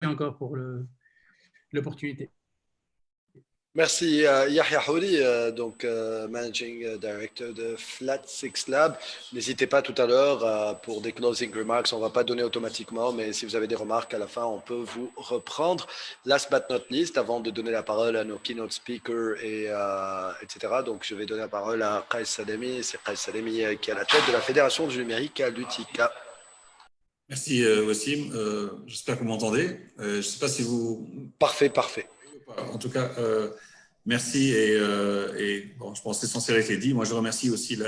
encore pour l'opportunité. Merci Yahya Houri, Managing Director de Flat Six Lab. N'hésitez pas tout à l'heure pour des closing remarks. On ne va pas donner automatiquement, mais si vous avez des remarques à la fin, on peut vous reprendre. Last but not least, avant de donner la parole à nos keynote speakers etc. Donc, je vais donner la parole à Qais Salemi. C'est Qais Salemi qui est à la tête de la Fédération du numérique à l'UTICA. Merci Wassim. J'espère que vous m'entendez. Je ne sais pas si vous... Parfait. En tout cas, merci et bon, je pense que l'essentiel a été dit. Moi, je remercie aussi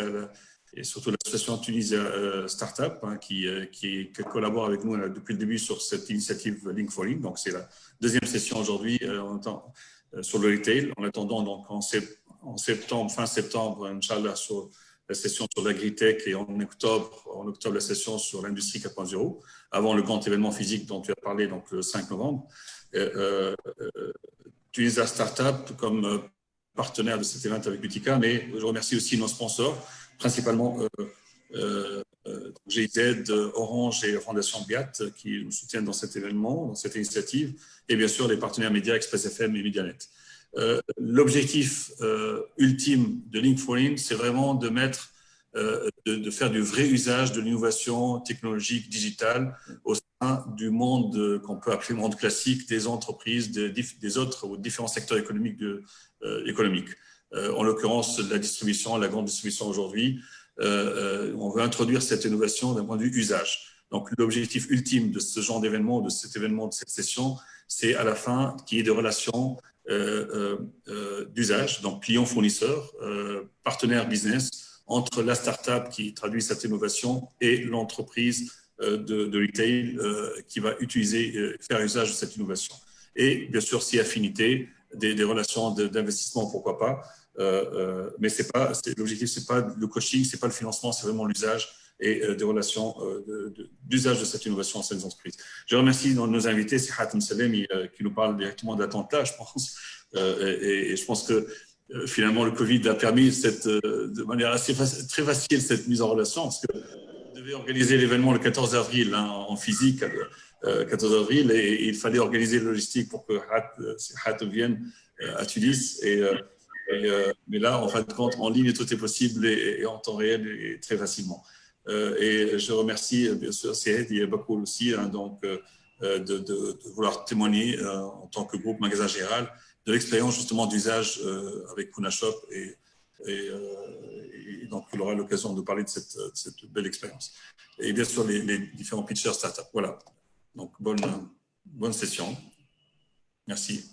et surtout l'association Tunisia Startup qui collabore avec nous depuis le début sur cette initiative Link for Link. Donc, c'est la deuxième session aujourd'hui sur le retail. En attendant, donc en septembre, fin septembre, Inch'Allah, sur la session sur l'agritech et en octobre, la session sur l'industrie 4.0, avant le grand événement physique dont tu as parlé, donc le 5 novembre. Tunisia Startup comme partenaire de cet événement avec Utica, mais je remercie aussi nos sponsors, principalement GIZ, Orange et Fondation Biat qui nous soutiennent dans cet événement, dans cette initiative, et bien sûr les partenaires médias Express FM et Medianet. L'objectif ultime de Link for Link, c'est vraiment de de faire du vrai usage de l'innovation technologique digitale au sein du monde qu'on peut appeler monde classique des entreprises, des autres ou différents secteurs économiques. En l'occurrence, la distribution, la grande distribution aujourd'hui, on veut introduire cette innovation d'un point de vue usage. Donc, l'objectif ultime de ce genre d'événement, de cet événement, de cette session, c'est à la fin qu'il y ait des relations d'usage, donc client-fournisseur, partenaire business, entre la start-up qui traduit cette innovation et l'entreprise de retail qui va faire usage de cette innovation. Et bien sûr, si affinité, des relations d'investissement, pourquoi pas, mais l'objectif, c'est pas le coaching, c'est pas le financement, c'est vraiment l'usage et des relations d'usage de cette innovation dans ces entreprises. Je remercie nos invités, c'est Hatem Salemi qui nous parle directement d'Atlanta, je pense, et je pense que finalement le Covid a permis de manière très facile cette mise en relation, parce que on devait organiser l'événement le 14 avril en physique, 14 avril, et il fallait organiser la logistique pour que Hatem vienne à Tunis, mais là, en fin de compte, en ligne, tout est possible et en temps réel et très facilement. Et je remercie bien sûr Syed et Bakoul aussi de vouloir témoigner en tant que groupe Magasin Général de l'expérience justement d'usage avec Kuna Shop et donc il aura l'occasion de parler de cette belle expérience. Et bien sûr les différents pitchers startup. Voilà. Donc bonne session. Merci.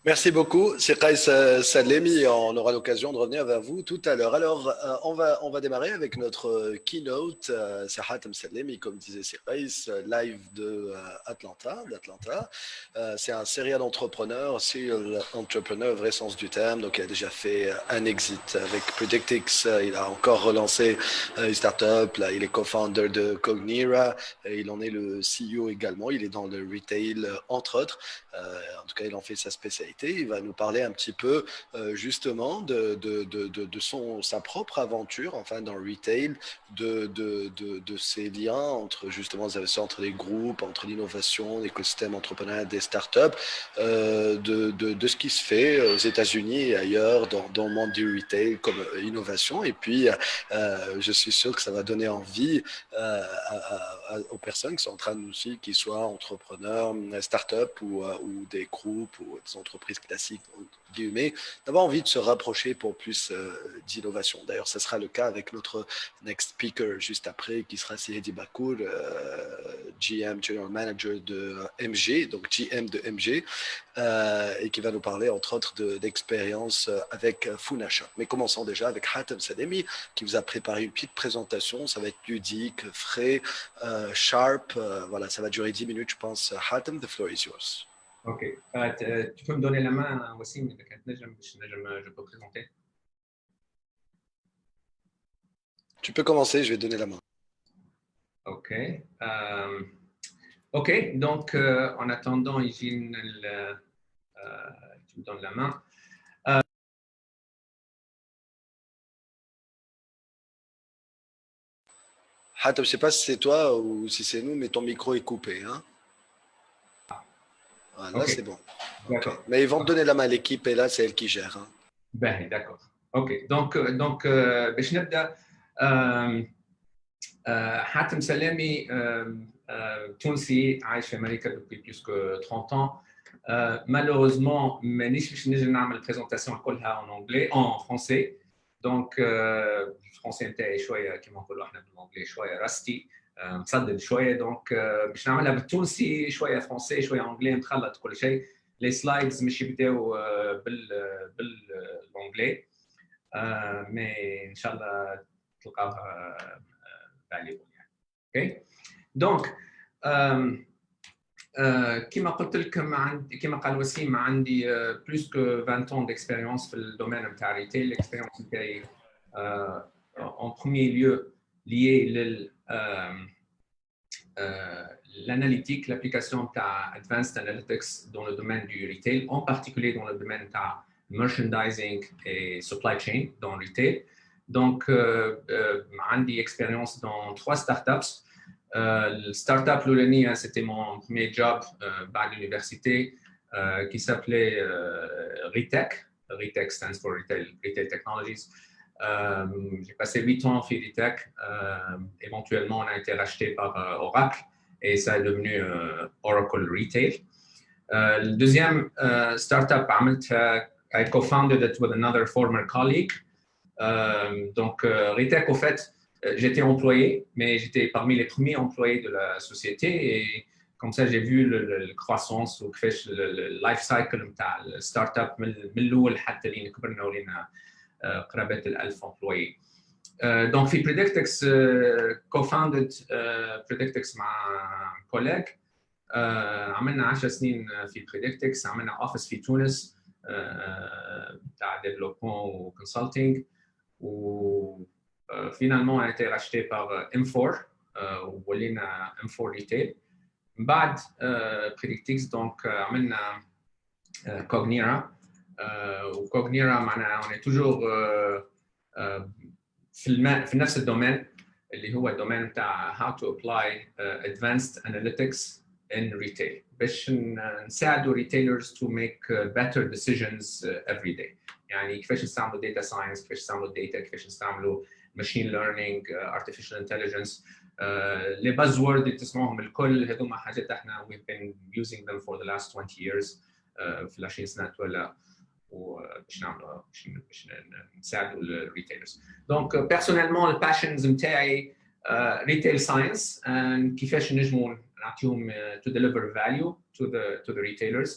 Merci beaucoup, c'est Qais Salemi. On aura l'occasion de revenir vers vous tout à l'heure. Alors, on va démarrer avec notre keynote. C'est Hatem Salemi, comme disait Qais, live d'Atlanta. C'est un serial entrepreneur, serial entrepreneur, vrai sens du terme. Donc, il a déjà fait un exit avec Predictix. Il a encore relancé une startup. Là, il est co-founder de Cognira. Il en est le CEO également. Il est dans le retail, entre autres. En tout cas, il en fait sa spécialité. Il va nous parler un petit peu justement de sa propre aventure, enfin dans le retail, de ses liens entre justement entre les groupes, entre l'innovation, l'écosystème entrepreneurial des startups, de ce qui se fait aux États-Unis et ailleurs dans le monde du retail comme innovation. Et puis, je suis sûr que ça va donner envie aux personnes qui sont en train de nous suivre, qu'ils soient entrepreneurs, start-up ou des groupes ou des entreprises classiques, guillemets, d'avoir envie de se rapprocher pour plus d'innovation. D'ailleurs, ce sera le cas avec notre next speaker juste après, qui sera Sihedi Bakour, GM, General Manager de MG, donc GM de MG, et qui va nous parler entre autres d'expérience avec Funa Shop. Mais commençons déjà avec Hatem Salemi, qui vous a préparé une petite présentation. Ça va être ludique, frais, sharp. Voilà, ça va durer 10 minutes, je pense. Hatem, the floor is yours. Ok. Tu peux me donner la main, Wassim, je peux présenter. Tu peux commencer, je vais donner la main. Ok. Ok, donc en attendant, Eugène, tu me donnes la main. Hatem, je ne sais pas si c'est toi ou si c'est nous, mais ton micro est coupé. Hein? Là, Ok. c'est bon. D'accord. Mais ils vont te donner la main à l'équipe et là, c'est elle qui gère. Hein. Ben, d'accord. OK. Donc باش نبدا حاتم سلامي تونسي عايش في امريكا depuis plus que 30 ans. Malheureusement مانيش باش نجي نعمل البريزونطاسيون كلها en anglais en français. Donc الفرنسي نتاعي شويه كما نقولوا احنا بالانجلي شويه راستي مصدد شويه دونك باش نعملها بالتونسي شويه فرنسي شويه انجلي مخلط كل شيء. Les slides مش يبداو بالانجلي mais ان شاء الله تلقاوها valuable يعني. اوكي دونك كما قلت لكم عندي كما قال وسيم عندي plus que 20 ans d'expérience في الدومين نتاع الريتيل. l'expérience نتاعي en premier lieu liée لل l'analytique, l'application de Advanced Analytics dans le domaine du retail, en particulier dans le domaine de merchandising et supply chain dans le retail. Donc, j'ai une expérience dans 3 startups. Le startup Lulania, c'était mon premier job à l'université qui s'appelait Retech. Retech stands for Retail Technologies. J'ai passé 8 ans chez Retech. Éventuellement, on a été racheté par Oracle. Et ça est devenu Oracle Retail. Le deuxième startup, I co-founded it with another former colleague. Donc, Retech, au fait, j'étais employé, mais j'étais parmi les premiers employés de la société. Et comme ça, j'ai vu la croissance ou le life cycle de la startup, من الأول حتى لين كبرنا ولينا قرابة 1000 employés. Donc, في Predictex, co-founded Predictex مع كوليج. عملنا 10 سنين في Predictex. عملنا office في تونس بتاع développement و consulting. وفينالمون a été racheté par M4 وولينا M4 Retail. بعد Predictex donc عملنا Cognera. وCognera معناها on est toujours في نفس الدومين اللي هو الدومين بتاع how to apply advanced analytics in retail باش نساعدوا retailers to make better decisions every day. يعني كيفاش نستعملوا data science، كيفاش نستعملوا data، كيفاش نستعملوا machine learning، artificial intelligence. les buzzwords اللي تسمعوهم الكل هذوما حاجات احنا we've been using them for the last 20 years في ال 20 سنة ولا وباش نعملوا باش نساعدوا الريتيلرز. دونك بيرسونيلمون الباشنز نتاعي ريتيل ساينس كيفاش نجموا نعطيهم to deliver value to the retailers,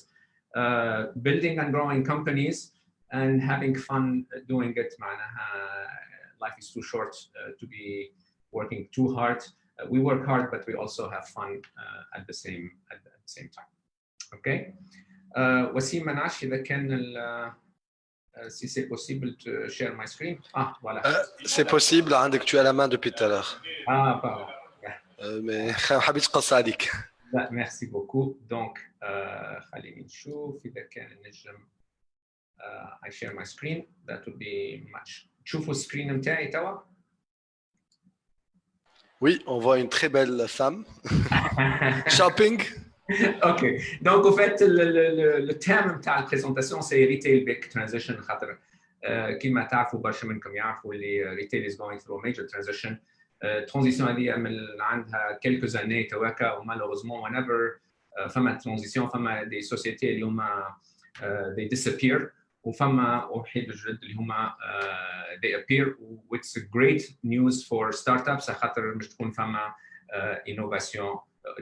building and growing companies and having fun doing it. معناها life is too short to be working too hard. We work hard but we also have fun at the same time. Okay. وسيم ما نعرفش إذا كان si c'est possible to share my screen. Ah, voilà. C'est possible, عندك tu as la main depuis tout à l'heure. Ah, pardon. Mais حبيت تقص عليك. لا, merci beaucoup. Donc, خليني نشوف إذا كان نجم I share my screen. That would be much. تشوفوا السكرين متاعي توا؟ Oui, on voit une très belle femme. Shopping. Ok, donc au fait le thème de la présentation c'est retail big transition. خاطر كما تعرفوا برشا منكم يعرفوا اللي retail is going through a major transition. transition هذه من عندها quelques années تواكا ومالوغوزمون whenever فما transition فما des sociétés اللي هما they disappear وفما وحيد الجدد اللي هما they appear. It's a great news for startups خاطر مش تكون فما innovation,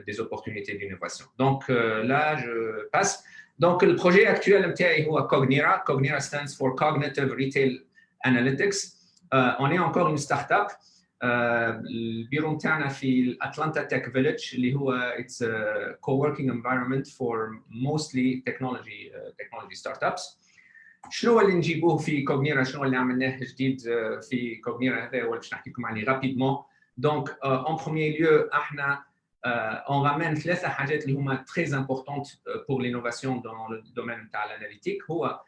des opportunités d'innovation. Donc là, je passe. Donc le projet actuel MTI est Cognera. Cognera stands for Cognitive Retail Analytics. On est encore une startup. Le bureau نتاعنا في Atlanta Tech Village اللي هو it's a co-working environment for mostly technology startups. شنو اللي نجيبوه في كوغنيرا؟ شنو اللي عملناه جديد في كوغنيرا؟ هذا هو اللي باش نحكي لكم عليه rapidement. Donc en premier lieu احنا on ramène 3 حاجات اللي هما très importantes pour l'innovation dans le domaine de l'analytique. هو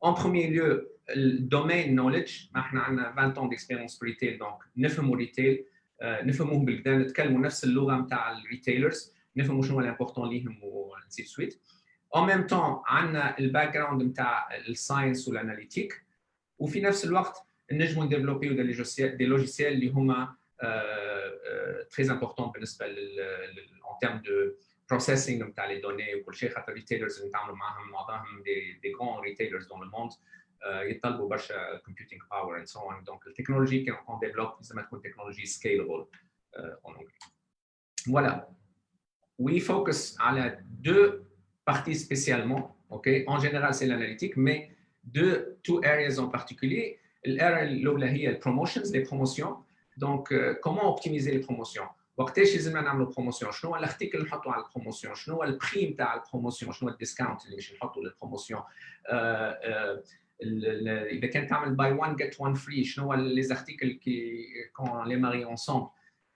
en premier lieu le domain knowledge. احنا عندنا 20 ans d'expérience في retail donc نفهموا retail نفهموهم بالكدا نتكلموا نفس اللغه نتاع الريتيلرز نفهموا شنو الامبورطون ليهم ونسيت سويت. En même temps, عندنا الباك جراوند نتاع الساينس والاناليتيك وفي نفس الوقت نجموا نديفلوبيو دي لوجيسيال اللي هما très importants بالنسبه en termes de processing نتاع les données وكل شيء خاطر retailers نتعاملوا معظمهم des grands retailers dans le monde يطلبوا برشا computing power and so on. Donc التكنولوجي qu'on développe لازم تكون تكنولوجي scalable en anglais. Voilà. We focus على deux parties spécialement. Okay? En général, c'est l'analytique, mais two areas en particulier. L'area الأولى هي promotions, les promotions. Donc, comment optimiser les promotions? وقتاش لازمنا نعملوا بروموسيون؟ شنو هو الارتيكل اللي نحطوا على البروموسيون؟ شنو هو البري نتاع البروموسيون؟ شنو هو الديسكاونت اللي باش نحطوا للبروموسيون؟ اذا كان تعمل باي 1 جيت 1 فري شنو هو لي زارتيكل كي كون لي ماري انصومبل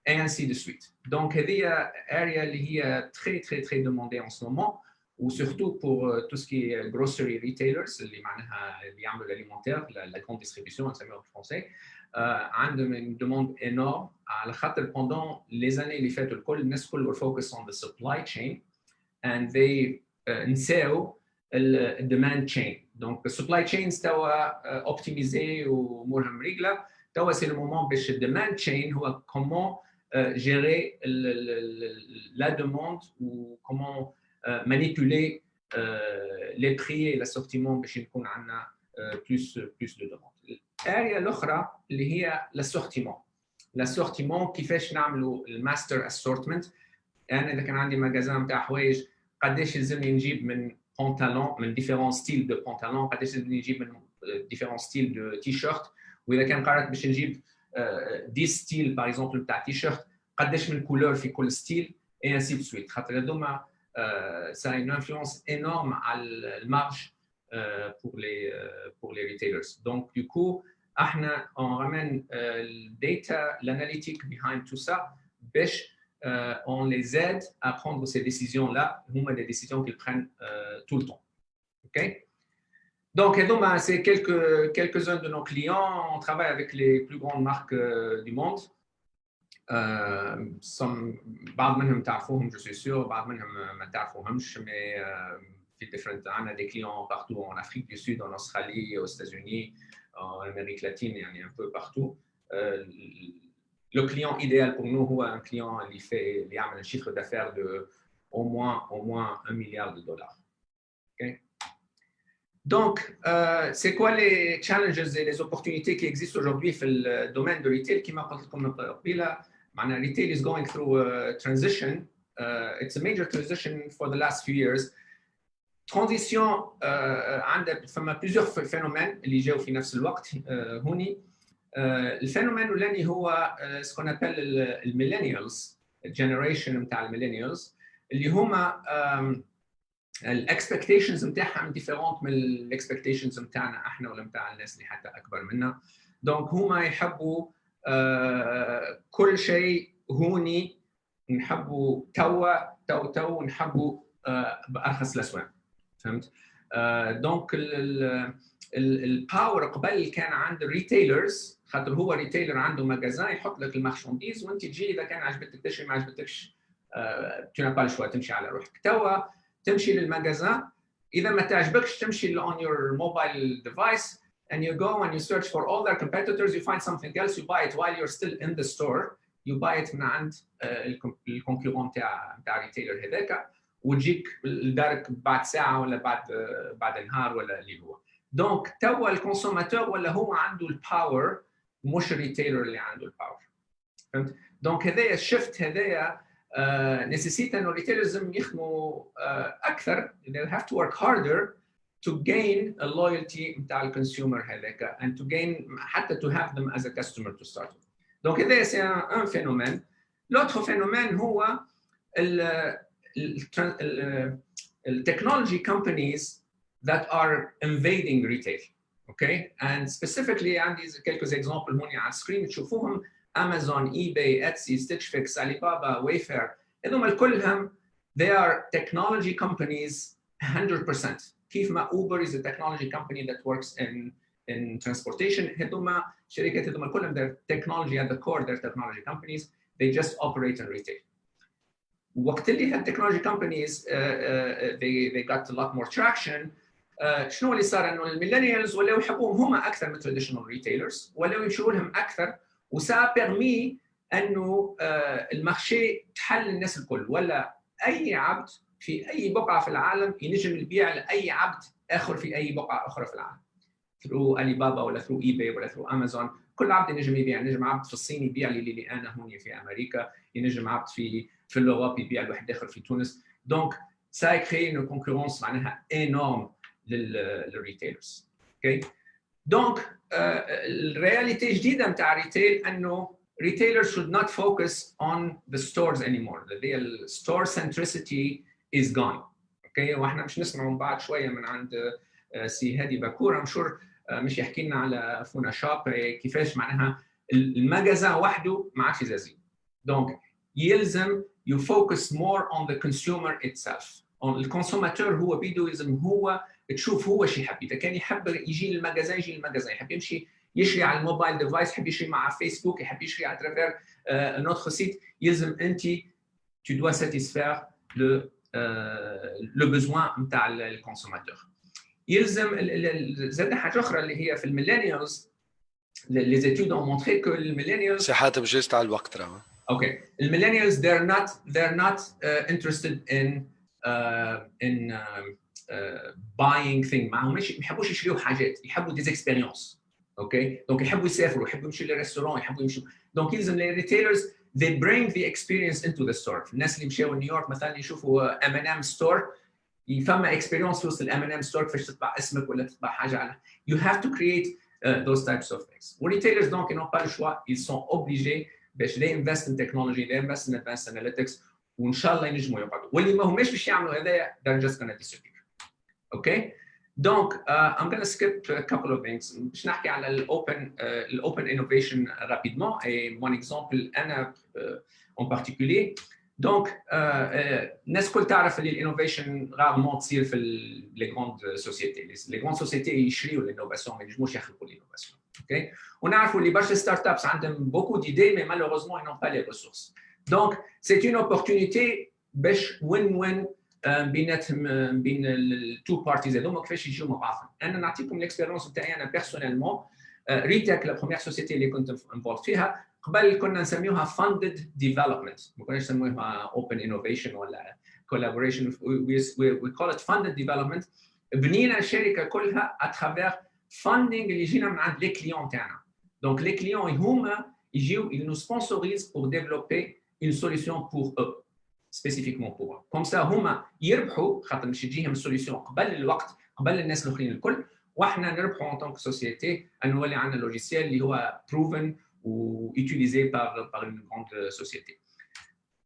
et ainsi de suite. Donc هذه area اللي هي très demandée en ce moment ou surtout pour tout ce qui est grocery retailers اللي معناها اللي يعملوا l'alimentaire, la grande distribution نسميوها بالفرنسي. عندهم une demande énorme على خاطر pendant les années اللي فاتوا الكل الناس كل were focused on the supply chain and they نساو demand chain. Donc the supply chains توا optimisé وامورها مريقله. توا c'est le moment باش demand chain هو comment gérer la demande ou comment manipuler les prix et l'assortiment باش يكون عندنا plus de demande. الآية الأخرى اللي هي l'assortiment كيفاش نعملوا الماستر assortment. أنا إذا كان عندي مجازان نتاع حوايج قداش يلزمني نجيب من بنطلون من différents styles de pantalon قداش يلزمني نجيب من différents styles de t-shirt وإذا كان قررت باش نجيب 10 styles par exemple نتاع t-shirt قداش من couleur في كل style et ainsi de suite. خاطر هذوما ça a une influence énorme على المارج pour les retailers. Donc du coup on ramène le data, l'analytique behind tout ça باش on les aide à prendre ces décisions-là, des décisions qu'ils prennent tout le temps. Okay? Donc, c'est quelques-uns de nos clients. On travaille avec les plus grandes marques du monde. بعض منهم تعرفوهم, je suis sûr, بعض منهم ما تعرفوهمش, mais في different. On a des clients partout en Afrique du Sud, en Australie, aux États-Unis, en Amérique latine, يعني un peu partout. Le client idéal pour nous est un client qui a un chiffre d'affaires de au moins $1 milliard. Okay? Donc, c'est quoi les challenges et les opportunités qui existent aujourd'hui dans le domaine de retail qui m'a dit comme retail is going through a transition. It's a major transition for the last few years. Transition, عندنا plusieurs phénomènes اللي جاوا في نفس الوقت هوني. الفينومين الثاني هو ce qu'on appelle الميلينيالز, الجنريشن نتاع الميلينيالز اللي هما الاكسبكتيشنز نتاعهم ديفيرونت من الاكسبكتيشنز نتاعنا احنا ولا نتاع الناس اللي حتى اكبر منا. دونك هما يحبوا كل شيء هوني, نحبوا تو نحبوا بارخص الاسواق. فهمت؟ دونك الباور قبل كان عند الريتيلرز, خاطر هو ريتيلر عنده مجازان يحط لك المارشانديز وانت تجي اذا كان عجبتك تشتري ما عجبتكش تنبال شويه تمشي على روحك. توا تمشي للمجازان اذا ما تعجبكش تمشي on your mobile device and you go and you search for all their competitors, you find something else, you buy it while you're still in the store, you buy it من عند الكونكورون تاع الريتيلر هذاك وتجيك لدارك بعد ساعه ولا بعد نهار ولا اللي هو. دونك توا الكونسوماتور ولا هو عنده الباور مش الريتيلر اللي عنده الباور. فهمت؟ دونك هذايا الشيفت هذايا نيسيسيت انه الريتيلرز يخدموا اكثر. they have to work harder to gain a loyalty نتاع الكونسيومر هذاك and to gain حتى to have them as a customer to start with. دونك هذايا c'est un phénomène. l'autre phénomène هو technology companies that are invading retail. Okay? And specifically عندي quelques exemples هون على السكرين تشوفوهم. Amazon, eBay, Etsy, Stitch Fix, Alibaba, Wayfair. هذوما الكلهم they are technology companies 100%. كيف ما Uber is a technology company that works in transportation. هذوما شركات هذوما كلهم they're technology at the core, they're technology companies. They just operate in retail. وقت اللي هالتكنولوجي كومبانيز they got a lot more traction شنو اللي صار انه الميلينيالز ولاو يحبوهم هم اكثر من تراديشنال ريتيلرز ولاو يمشوا لهم اكثر وسا بيرمي انه المارشي تحل الناس الكل ولا اي عبد في اي بقعه في العالم ينجم يبيع لاي عبد اخر في اي بقعه اخرى في العالم ثرو علي بابا ولا ثرو اي باي ولا ثرو امازون كل عبد ينجم يبيع ينجم عبد في الصين يبيع لي انا هون في امريكا ينجم عبد في الاوروب يبيع لواحد اخر في تونس دونك سا كري une concurrence معناها énorme للريتيلرز اوكي دونك الرياليتي الجديده نتاع ريتيل انه retailers should not focus on the stores anymore. The store centricity is gone. Okay, واحنا مش نسمع من بعد شويه من عند سي هادي باكور I'm sure مش يحكي لنا على فونا شوب كيفاش معناها المجازا وحده ما عادش يزازي. دونك يلزم you focus more on the consumer itself. on الكونسوماتور هو بيدو يلزم هو تشوف هو شو يحب اذا كان يحب يجي للمجازا يجي للمجازا يحب يمشي يشري على الموبايل ديفايس يحب يشري مع فيسبوك يحب يشري على ترافير نوتر سيت يلزم انت tu dois satisfaire le besoin نتاع الكونسوماتور يلزم زاد حاجه اخرى اللي هي في الميلينيالز les études ont montré que الميلينيالز سي حاتم جيست على الوقت راه اوكي الميلينيالز they're not interested in buying thing معهم مش يحبوش يشتروا حاجات يحبوا ديز اكسبيريونس اوكي دونك يحبوا يسافروا يحبوا يمشوا للريستوران يحبوا يمشوا دونك يلزم الريتيلرز they bring the experience into the store الناس اللي مشاو نيويورك مثلا يشوفوا M&M ستور يفهم اكسبيريونس في وسط الM&M ستور كيفاش تطبع اسمك ولا تطبع حاجه على you have to create those types of things والريتيلرز donc ils n'ont pas le choix ils sont obligés باش they invest in technology they invest in advanced analytics وان شاء الله ينجموا يقعدوا واللي ما هماش باش يعملوا هذايا they're just gonna disappear okay donc I'm gonna skip a couple of things باش نحكي على الاوبن innovation rapidement et mon exemple انا en particulier donc الناس كل تعرف اللي الانوفيشن rarement تصير في les grandes sociétés les grandes sociétés يشريوا الانوفاسيون ما ينجموش يخلقوا الانوفاسيون اوكي ونعرفوا اللي برشا ستارت ابس عندهم beaucoup d'idées mais malheureusement ils n'ont pas les ressources donc c'est une opportunité باش win-win بيناتهم بين التو بارتيز هذوما كيفاش يجيو مع بعضهم انا نعطيكم الاكسبيريونس نتاعي انا بيرسونيلمون ريتاك لا بروميير سوسيتي اللي كنت انفولد فيها قبل كنا نسميوها فاندد ديفلوبمنت ما كناش نسميوها اوبن انوفيشن ولا كولابوريشن وي كول ات فاندد ديفلوبمنت بنينا الشركه كلها اترافير فاندينغ اللي جينا من عند لي كليون تاعنا دونك لي كليون هما يجيو ils nous sponsorisent pour développer une solution pour eux spécifiquement pour eux. Comme ça هما يربحوا خاطر مش تجيهم السوليسيون قبل الوقت قبل الناس الاخرين الكل واحنا نربحوا en tant que société ان نولي عندنا لوجيسيال اللي هو proven و utilisé par une grande société.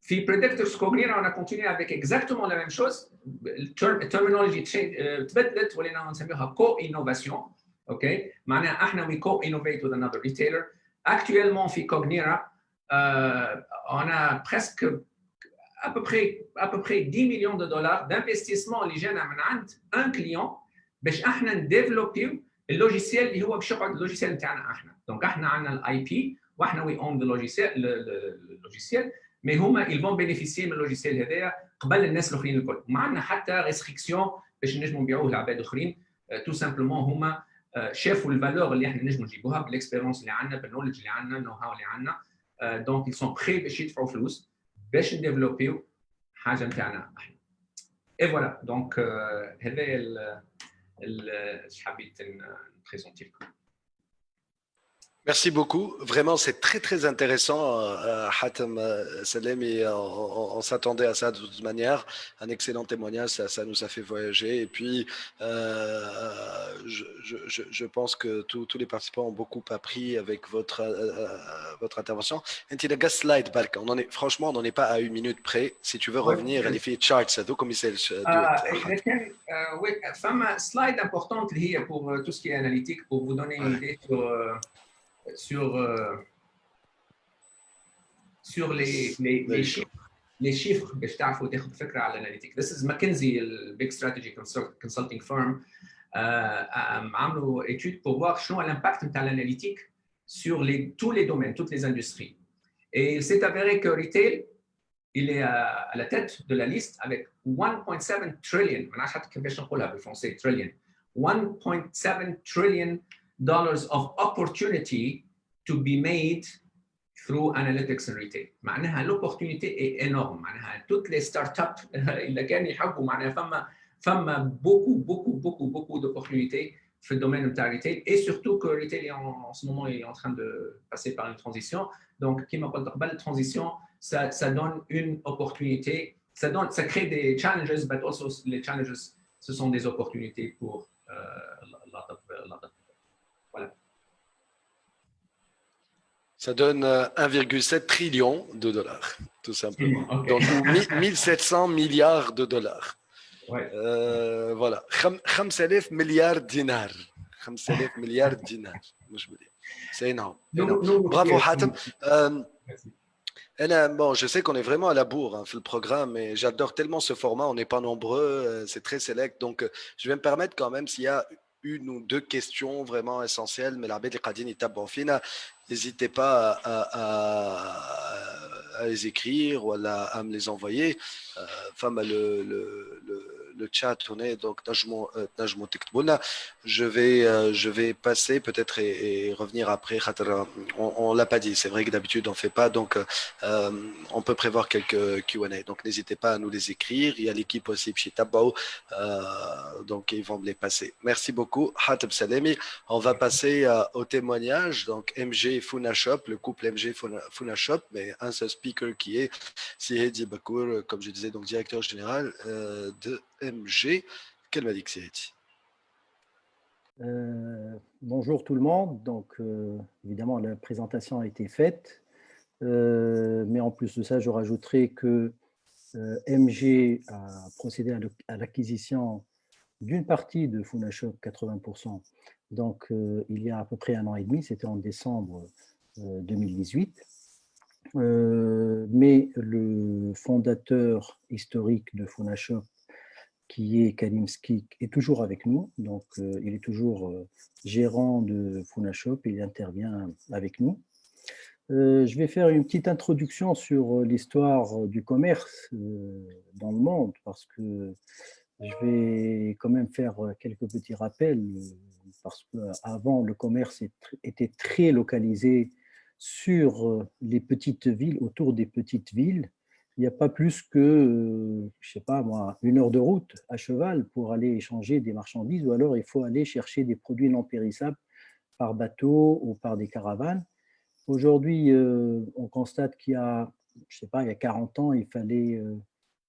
في Predictors Cognera on a continué avec exactement la même chose. Terminology تبدلت ولينا نسميها co-innovation. اوكي معناها احنا we co-innovate with another retailer. Actuellement في Cognera on a presque à peu près 10 millions de dollars d'investissement اللي جانا من عند un client باش احنا نديفلوبيو اللوجيسيال اللي هو باش يقعد اللوجيسيال نتاعنا احنا دونك احنا عندنا الاي بي واحنا وي اون ذا اللوجيسيال مي هما ils vont bénéficier من اللوجيسيال هذايا قبل الناس الاخرين الكل وما عندنا حتى ريستريكسيون باش نجموا نبيعوه لعباد اخرين تو سامبلومون هما شافوا الفالور اللي احنا نجموا نجيبوها بالاكسبيريونس اللي عندنا بالنولج اللي عندنا النو هاو اللي عندنا دونك ils sont prêts باش يدفعوا فلوس باش نديفلوبيو حاجه نتاعنا احنا اي فوالا دونك هذا اللي حبيت نبريزونتي لكم. Merci beaucoup. Vraiment, c'est très très intéressant. Hatem Salemi, on s'attendait à ça de toute manière. Un excellent témoignage, ça nous a fait voyager. Et puis, je pense que tous les participants ont beaucoup appris avec votre intervention. Slide, franchement, on n'en est pas à 1 minute près. Si tu veux revenir, les filles charts, comme il s'est oui, femme slide importante liée pour tout ce qui est analytique, pour vous donner une idée sur les chiffres باش تعرفوا تاخذوا فكره على الاناليتيك. This is McKinsey, a big strategy consulting firm. عملوا étude pour voir شنو l'impact نتاع l'analytique sur tous les domaines, toutes les industries. Et il s'est avéré que retail il est à la tête de la liste avec 1.7 trillion, trillion, 1.7 trillion dollars of opportunity to be made through analytics and retail. معناها l'opportunité est énorme. معناها toutes les startups اللي كانوا يحبوا معناها فما beaucoup d'opportunités في le domaine de retail et surtout que retail en ce moment est en train de passer par une transition. Donc, qui m'appelle la transition, ça donne une opportunité, ça crée des challenges, but also les challenges, ce sont des opportunités pour voilà. Ça donne 1,7 trillion de dollars, tout simplement. Okay. Donc, 1700 milliards de dollars. Ouais. Voilà. 5000 milliards dinars. 5000 milliards dinars. C'est énorme. Bravo, Hatem. Bon, je sais qu'on est vraiment à la bourre hein, le programme et j'adore tellement ce format. On n'est pas nombreux, c'est très select. Donc, je vais me permettre quand même s'il y a une ou deux questions vraiment essentielles, mais la Qadini Tabonfina, n'hésitez pas à les écrire ou à me les envoyer. Femme, le chat tourné, donc je vais passer peut-être et revenir après. On l'a pas dit, c'est vrai que d'habitude on fait pas, donc on peut prévoir quelques Q&A. Donc n'hésitez pas à nous les écrire. Il y a l'équipe aussi chez Tabao, donc ils vont me les passer. Merci beaucoup, Hatem Salemi. On va passer au témoignage. Donc MG Funa Shop, le couple MG Funa Shop, mais un seul speaker qui est Sihedi Bakour, comme je disais, donc directeur général de MG. Quel m'a dit que Sihedi? Bonjour tout le monde. Donc, évidemment, la présentation a été faite. Mais en plus de ça, je rajouterai que MG a procédé à l'acquisition d'une partie de Funashop, 80%. Donc, il y a à peu près 1 an et demi, c'était en décembre 2018. Mais le fondateur historique de Funashop, qui est Karim Skik, est toujours avec nous. Donc, il est toujours gérant de Funashop et il intervient avec nous. Je vais faire une petite introduction sur l'histoire du commerce dans le monde parce que je vais quand même faire quelques petits rappels parce qu'avant, le commerce était très localisé sur les petites villes, autour des petites villes. Il n'y a pas plus que, je ne sais pas moi, 1 heure de route à cheval pour aller échanger des marchandises ou alors il faut aller chercher des produits non périssables par bateau ou par des caravanes. Aujourd'hui, on constate qu'il y a, je ne sais pas, il y a 40 ans, il fallait,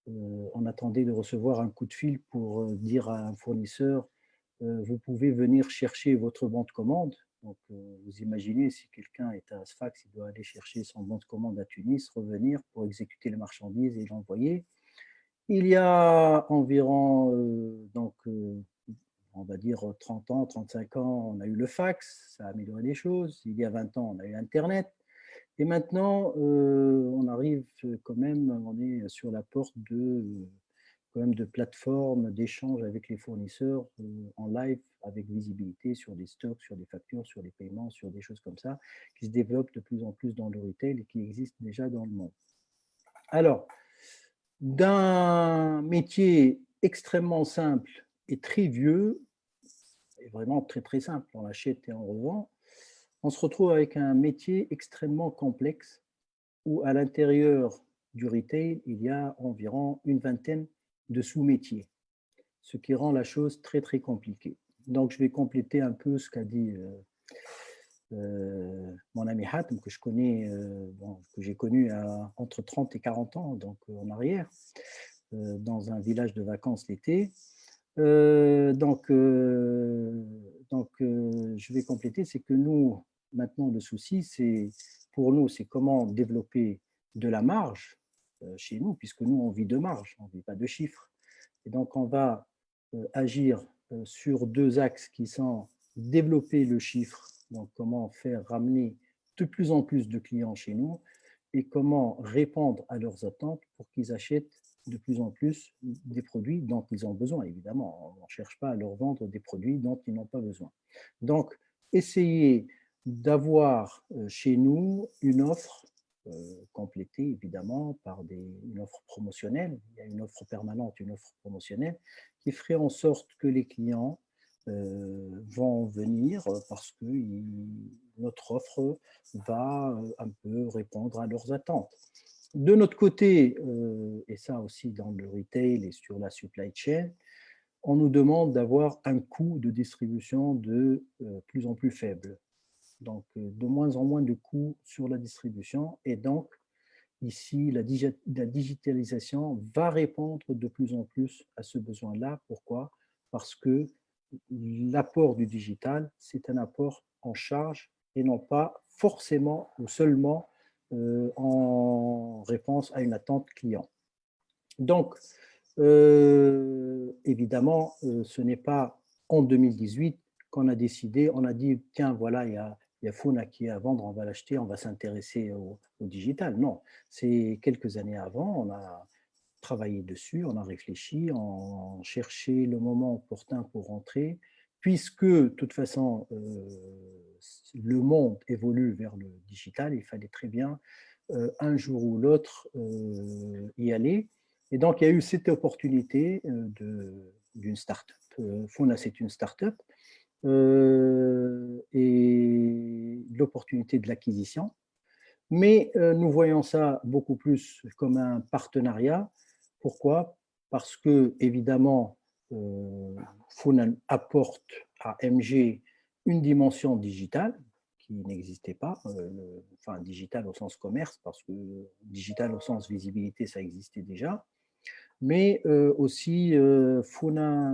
on attendait de recevoir un coup de fil pour dire à un fournisseur, vous pouvez venir chercher votre bon de commande. Donc, vous imaginez, si quelqu'un est à Sfax, il doit aller chercher son bon de commande à Tunis, revenir pour exécuter les marchandises et l'envoyer. Il y a environ, on va dire 30 ans, 35 ans, on a eu le fax, ça a amélioré les choses. Il y a 20 ans, on a eu Internet. Et maintenant, on arrive quand même, on est sur la porte de plateformes d'échange avec les fournisseurs en live, avec visibilité sur des stocks, sur des factures, sur les paiements, sur des choses comme ça, qui se développent de plus en plus dans le retail et qui existent déjà dans le monde. Alors, d'un métier extrêmement simple et très vieux, et vraiment très très simple, on l'achète et on revend, on se retrouve avec un métier extrêmement complexe où à l'intérieur du retail, il y a environ une vingtaine de sous-métiers, ce qui rend la chose très très compliquée. Donc je vais compléter un peu ce qu'a dit mon ami Hatem, que je connais, que j'ai connu entre 30 et 40 ans, donc en arrière, dans un village de vacances l'été. Je vais compléter, c'est que nous, maintenant, le souci, pour nous, c'est comment développer de la marge chez nous, puisque nous, on vit de marge, on ne vit pas de chiffres. Et donc, on va agir sur 2 axes qui sont développer le chiffre, donc comment faire ramener de plus en plus de clients chez nous et comment répondre à leurs attentes pour qu'ils achètent de plus en plus des produits dont ils ont besoin, évidemment. On ne cherche pas à leur vendre des produits dont ils n'ont pas besoin. Donc, essayer d'avoir chez nous une offre complétée évidemment par une offre promotionnelle. Il y a une offre permanente, une offre promotionnelle qui ferait en sorte que les clients vont venir parce que notre offre va un peu répondre à leurs attentes. De notre côté, et ça aussi dans le retail et sur la supply chain, on nous demande d'avoir un coût de distribution de plus en plus faible. Donc, de moins en moins de coûts sur la distribution. Et donc, ici, la digitalisation va répondre de plus en plus à ce besoin-là. Pourquoi? Parce que l'apport du digital, c'est un apport en charge et non pas forcément ou seulement en réponse à une attente client. Donc, évidemment, ce n'est pas en 2018 qu'on a décidé, on a dit, tiens, voilà, il y a Funa qui est à vendre, on va l'acheter, on va s'intéresser au digital. Non, c'est quelques années avant, on a travaillé dessus, on a réfléchi, on cherchait le moment opportun pour rentrer, puisque de toute façon, le monde évolue vers le digital, il fallait très bien un jour ou l'autre y aller. Et donc, il y a eu cette opportunité d'une start-up. Funa, c'est une start-up. Et l'opportunité de l'acquisition. Mais nous voyons ça beaucoup plus comme un partenariat. Pourquoi? Parce que, évidemment, Funa apporte à MG une dimension digitale qui n'existait pas, enfin digital au sens commerce, parce que digital au sens visibilité, ça existait déjà. Mais aussi, Funa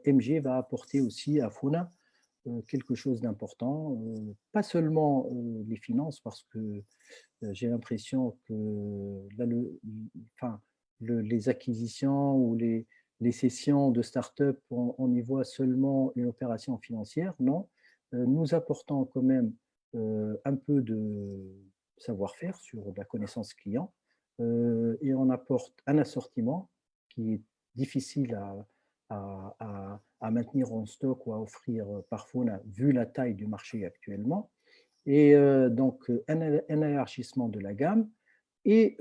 MG va apporter aussi à Funa quelque chose d'important, pas seulement les finances, parce que j'ai l'impression que là, les acquisitions ou les cessions de start-up, on y voit seulement une opération financière. Non, nous apportons quand même un peu de savoir-faire sur la connaissance client et on apporte un assortiment qui est difficile à maintenir en stock ou à offrir parfois, vu la taille du marché actuellement. Et donc, un élargissement de la gamme et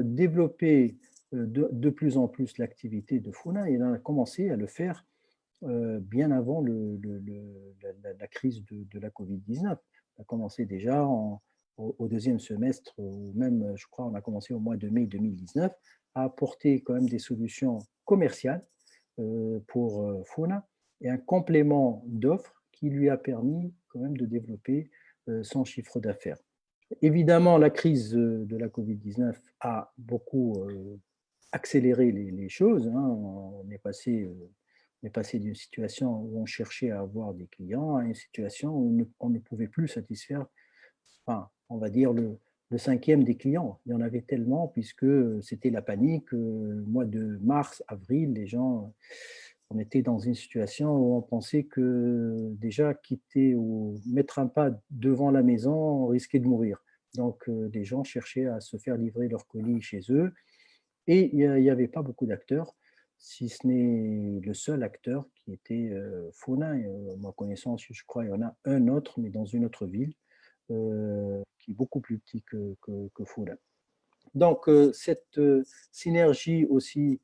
développer de plus en plus l'activité de Funa. Et on a commencé à le faire bien avant la crise de la Covid-19. On a commencé déjà au deuxième semestre, ou même, je crois, on a commencé au mois de mai 2019, à apporter quand même des solutions commerciales pour Funa et un complément d'offres qui lui a permis quand même de développer son chiffre d'affaires. Évidemment, la crise de la Covid-19 a beaucoup accéléré les choses. Hein. On est passé d'une situation où on cherchait à avoir des clients à une situation où on ne pouvait plus satisfaire, enfin, on va dire, le cinquième des clients. Il y en avait tellement, puisque c'était la panique. Mois de mars, avril, les gens, on était dans une situation où on pensait que déjà quitter ou mettre un pas devant la maison, on risquait de mourir. Donc, les gens cherchaient à se faire livrer leurs colis chez eux. Et il n'y avait pas beaucoup d'acteurs, si ce n'est le seul acteur qui était Funa. Ma connaissance, je crois, il y en a un autre, mais dans une autre ville, qui est beaucoup plus petit que Funa. Donc, cette synergie aussi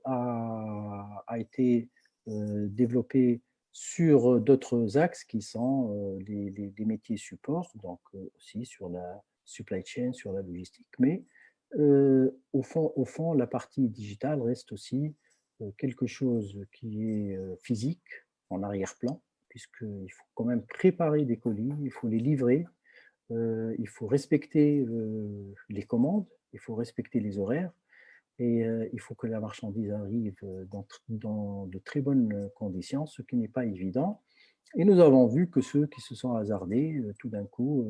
a été développée sur d'autres axes qui sont les métiers support, donc aussi sur la supply chain, sur la logistique. Mais au fond, la partie digitale reste aussi quelque chose qui est physique, en arrière-plan, puisqu'il faut quand même préparer des colis, il faut les livrer, il faut respecter les commandes, il faut respecter les horaires, et il faut que la marchandise arrive dans de très bonnes conditions, ce qui n'est pas évident. Et nous avons vu que ceux qui se sont hasardés, tout d'un coup,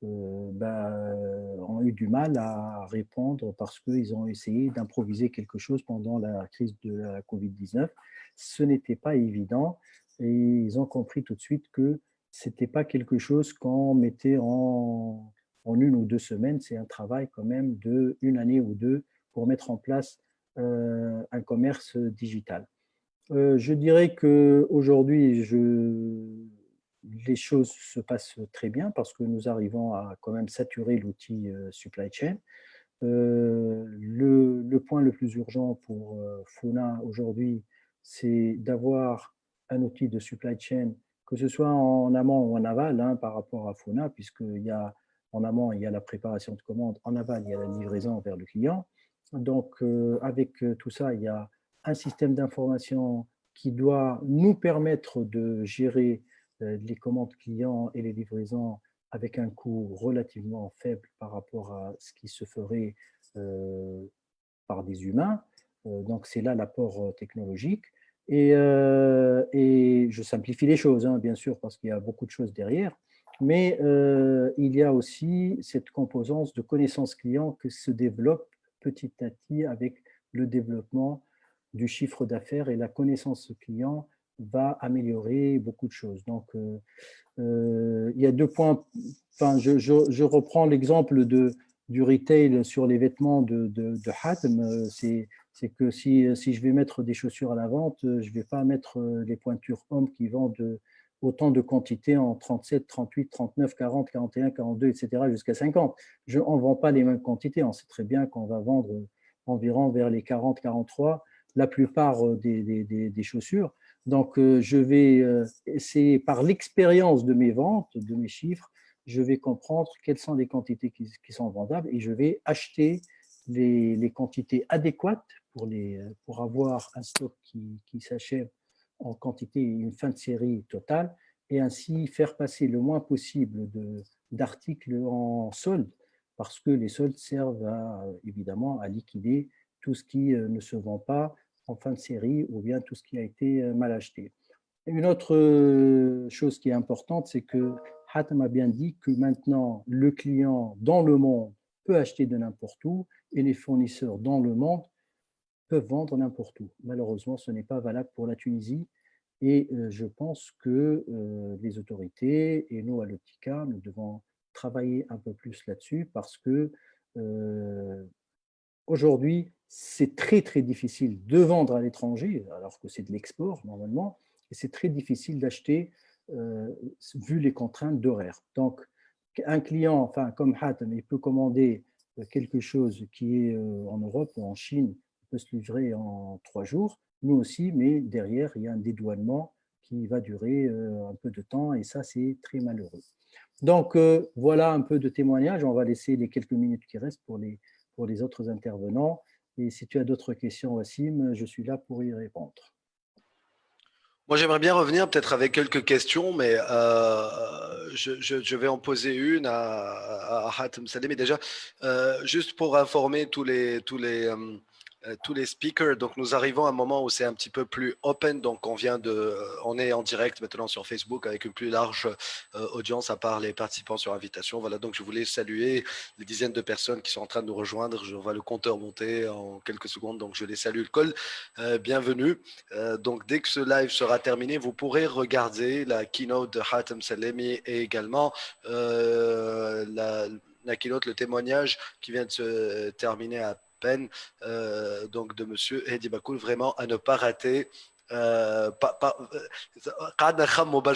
ont eu du mal à répondre parce qu'ils ont essayé d'improviser quelque chose pendant la crise de la Covid-19. Ce n'était pas évident et ils ont compris tout de suite que ce n'était pas quelque chose qu'on mettait en 1 ou 2 semaines. C'est un travail quand même de 1 année ou 2 pour mettre en place un commerce digital. Je dirais qu'aujourd'hui, les choses se passent très bien parce que nous arrivons à quand même saturer l'outil supply chain. Le point le plus urgent pour Funa aujourd'hui, c'est d'avoir un outil de supply chain, que ce soit en amont ou en aval, hein, par rapport à Funa, puisqu'il y a en amont, il y a la préparation de commandes, en aval, il y a la livraison vers le client. Donc, avec tout ça, il y a un système d'information qui doit nous permettre de gérer les commandes clients et les livraisons avec un coût relativement faible par rapport à ce qui se ferait par des humains. Donc, c'est là l'apport technologique. Et je simplifie les choses, hein, bien sûr, parce qu'il y a beaucoup de choses derrière. Mais il y a aussi cette composante de connaissance client qui se développe petit à petit avec le développement du chiffre d'affaires, et la connaissance client va améliorer beaucoup de choses. Donc, il y a 2 points. Enfin, je reprends l'exemple du retail sur les vêtements de Hatm. C'est que si je vais mettre des chaussures à la vente, je ne vais pas mettre les pointures hommes qui vendent autant de quantités en 37, 38, 39, 40, 41, 42, etc. jusqu'à 50. On ne vend pas les mêmes quantités. On sait très bien qu'on va vendre environ vers les 40, 43 la plupart des chaussures. Donc, je vais essayer, par l'expérience de mes ventes, de mes chiffres, je vais comprendre quelles sont les quantités qui sont vendables et je vais acheter les quantités adéquates pour avoir un stock qui s'achève en quantité, une fin de série totale, et ainsi faire passer le moins possible d'articles en solde, parce que les soldes servent évidemment à liquider tout ce qui ne se vend pas en fin de série ou bien tout ce qui a été mal acheté. Une autre chose qui est importante, c'est que Hatem a bien dit que maintenant, le client dans le monde peut acheter de n'importe où et les fournisseurs dans le monde peuvent vendre n'importe où. Malheureusement, ce n'est pas valable pour la Tunisie et je pense que les autorités et nous, à l'Optica, nous devons travailler un peu plus là-dessus parce que aujourd'hui, c'est très, très difficile de vendre à l'étranger, alors que c'est de l'export normalement, et c'est très difficile d'acheter vu les contraintes d'horaire. Donc, un client, enfin, comme Hatem, il peut commander quelque chose qui est en Europe ou en Chine, il peut se livrer en 3 jours, nous aussi, mais derrière, il y a un dédouanement qui va durer un peu de temps, et ça, c'est très malheureux. Donc, voilà un peu de témoignages. On va laisser les quelques minutes qui restent pour les autres intervenants. Et si tu as d'autres questions, Wassim, je suis là pour y répondre. Moi, j'aimerais bien revenir peut-être avec quelques questions, mais je vais en poser une à Hatem Salem. Mais déjà, juste pour informer tous les speakers, donc nous arrivons à un moment où c'est un petit peu plus open, donc on est en direct maintenant sur Facebook avec une plus large audience à part les participants sur invitation. Voilà, donc je voulais saluer les dizaines de personnes qui sont en train de nous rejoindre. Je vois le compteur monter en quelques secondes, donc je les salue le col. Bienvenue. Donc dès que ce live sera terminé, vous pourrez regarder la keynote de Hatem Salemi et également la keynote, le témoignage qui vient de se terminer à peine, donc de monsieur Hedi Bakoul, vraiment à ne pas rater.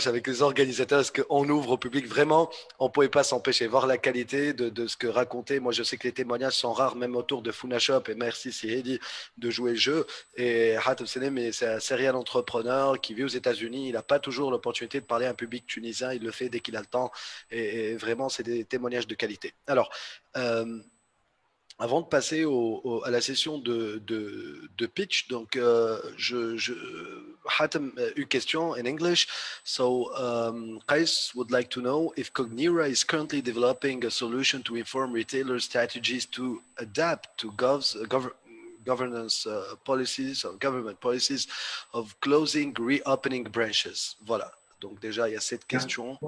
Avec les organisateurs, parce qu'on ouvre au public, vraiment, on ne pouvait pas s'empêcher. Voir la qualité de ce que raconter. Moi, je sais que les témoignages sont rares, même autour de Funashop, et merci Sihedi de jouer le jeu. Et Hatem Salem, c'est un serial entrepreneur qui vit aux États-Unis. Il n'a pas toujours l'opportunité de parler à un public tunisien. Il le fait dès qu'il a le temps. Et vraiment, c'est des témoignages de qualité. Alors, avant de passer à la session de pitch, donc Hatem, une question in English. So Qais would like to know if Cognira is currently developing a solution to inform retailers' strategies to adapt to governance policies or government policies of closing, reopening branches. Voilà. Donc déjà, il y a cette question.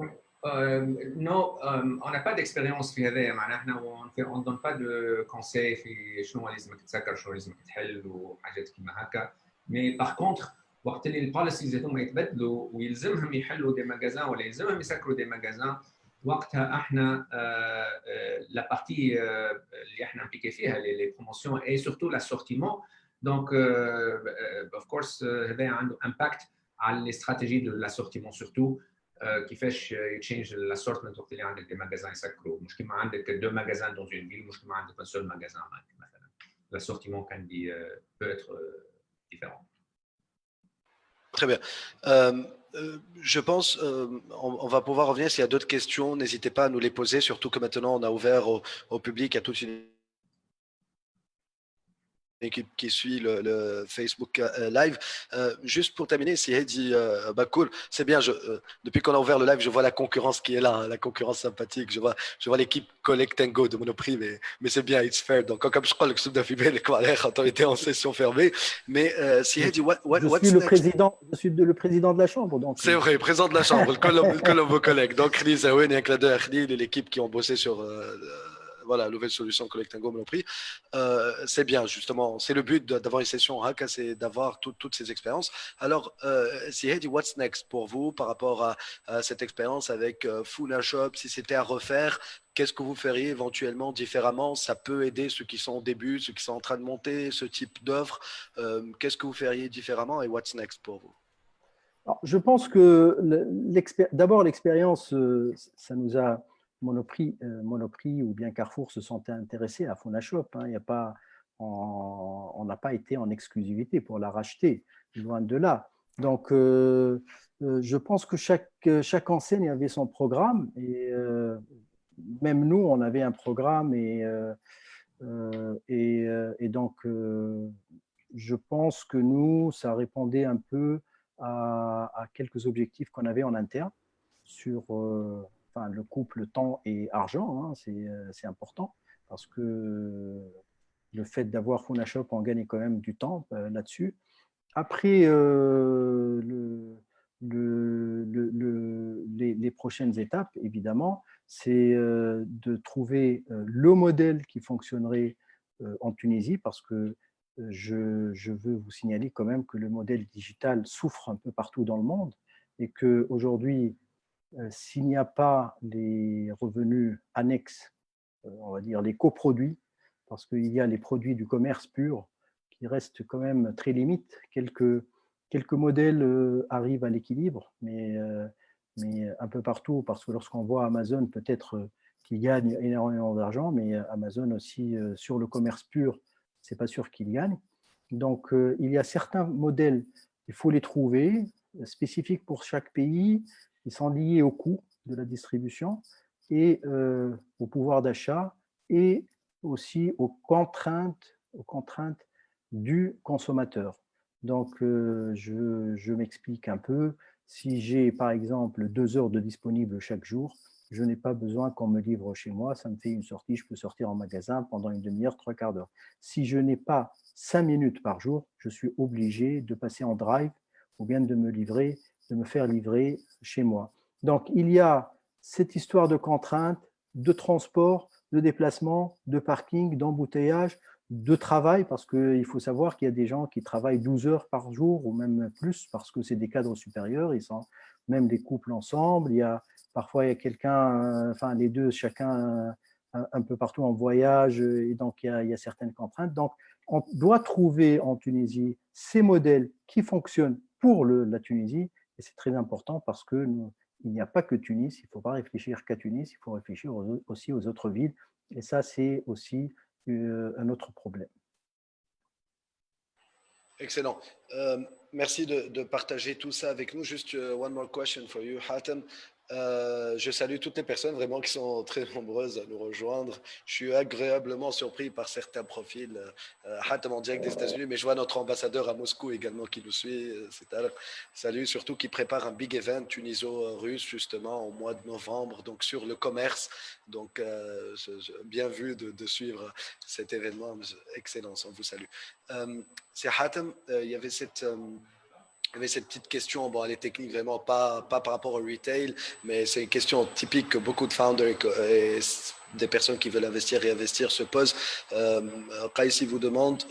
Non, on n'a pas d'expérience في هذا معناها on donne pas de conseils في شنو لازمك تسكر شنو لازمك تحل وحاجات كيما هكا. Mais par contre وقت اللي البوليسيز هذوما يتبدلوا ويلزمهم يحلوا دي ماغازان ولا يلزمهم يسكروا دي ماغازان، وقتها احنا لا بارتي اللي احنا امبليكي فيها لي بروموسيون اي سورتو لاسورتيمون. دونك اوف كورس هذا عنده امباكت على الاستراتيجي دو لاسورتيمون سورتو. كيفاش يتشينج الاسورتمنت وقت اللي عندك دي ماغازان يسكروا، مش كيما عندك دو ماغازان دون اون فيل، مش كيما عندك ان سول ماغازان مثلا. L'assortiment can be peut être différent. Très bien. Je pense, on va pouvoir revenir. S'il y a d'autres questions, n'hésitez pas à nous les poser, surtout que maintenant on a ouvert au public, à toute une équipe qui suit le Facebook live. Juste pour terminer, si dit bah cool, c'est bien. Depuis qu'on a ouvert le live, je vois la concurrence qui est là, hein, la concurrence sympathique. Je vois l'équipe Collect and Go de Monoprix, mais c'est bien, it's fair. Donc comme je crois que le quand on était en session fermée, mais si dit je suis le président de la chambre, donc c'est vrai, président de la chambre, le Colombo collègue. Donc l'équipe qui ont bossé sur voilà, nouvelle solution Collect and Go Monoprix. C'est bien, justement. C'est le but d'avoir une session Haka, c'est d'avoir toutes ces expériences. Alors, Sihedi, what's next pour vous par rapport à cette expérience avec Funa Shop? Si c'était à refaire, qu'est-ce que vous feriez éventuellement différemment? Ça peut aider ceux qui sont au début, ceux qui sont en train de monter ce type d'offre. Qu'est-ce que vous feriez différemment et what's next pour vous? Alors, je pense que d'abord l'expérience, ça nous a Monoprix ou bien Carrefour se sont intéressés à Funa Shop. Hein. Il y a pas, on n'a pas été en exclusivité pour la racheter, loin de là. Donc, je pense que chaque enseigne avait son programme et même nous, on avait un programme et donc, je pense que nous, ça répondait un peu à quelques objectifs qu'on avait en interne sur le couple temps et argent, hein, c'est important parce que le fait d'avoir Funa Shop, on gagne quand même du temps là-dessus. Après, les prochaines étapes, évidemment, c'est de trouver le modèle qui fonctionnerait en Tunisie parce que je veux vous signaler quand même que le modèle digital souffre un peu partout dans le monde et qu'aujourd'hui, s'il n'y a pas les revenus annexes, on va dire les coproduits, parce qu'il y a les produits du commerce pur qui restent quand même très limites. Quelques modèles arrivent à l'équilibre, mais un peu partout, parce que lorsqu'on voit Amazon, peut-être qu'il gagne énormément d'argent, mais Amazon aussi, sur le commerce pur, c'est pas sûr qu'il gagne. Donc, il y a certains modèles, il faut les trouver, spécifiques pour chaque pays. Ils sont liés au coût de la distribution et au pouvoir d'achat et aussi aux contraintes du consommateur. Donc, je m'explique un peu. Si j'ai, par exemple, 2 heures de disponible chaque jour, je n'ai pas besoin qu'on me livre chez moi. Ça me fait une sortie, je peux sortir en magasin pendant une demi-heure, 3/4 d'heure. Si je n'ai pas 5 minutes par jour, je suis obligé de passer en drive ou bien de me faire livrer chez moi. Donc, il y a cette histoire de contraintes, de transport, de déplacement, de parking, d'embouteillage, de travail, parce qu'il faut savoir qu'il y a des gens qui travaillent 12 heures par jour ou même plus, parce que c'est des cadres supérieurs, ils sont même des couples ensemble. Parfois, il y a quelqu'un, les deux, chacun un peu partout en voyage, et donc il y a certaines contraintes. Donc, on doit trouver en Tunisie ces modèles qui fonctionnent pour la Tunisie, et c'est très important parce que il n'y a pas que Tunis, il ne faut pas réfléchir qu'à Tunis, il faut réfléchir aussi aux autres villes, et ça, c'est aussi un autre problème. Excellent. Merci de partager tout ça avec nous. Juste one more question for you, Hatem. Je salue toutes les personnes vraiment qui sont très nombreuses à nous rejoindre. Je suis agréablement surpris par certains profils. Hatem en direct des États-Unis, mais je vois notre ambassadeur à Moscou également qui nous suit. Salut, surtout qui prépare un big event tuniso-russe justement au mois de novembre, donc sur le commerce. Donc, bien vu de suivre cet événement. Excellence, on vous salue. C'est Hatem, il y avait cette petite question, bon, elle est technique vraiment, pas par rapport au retail, mais c'est une question typique que beaucoup de founders et des personnes qui veulent investir et réinvestir se posent. Qaïsi vous demande,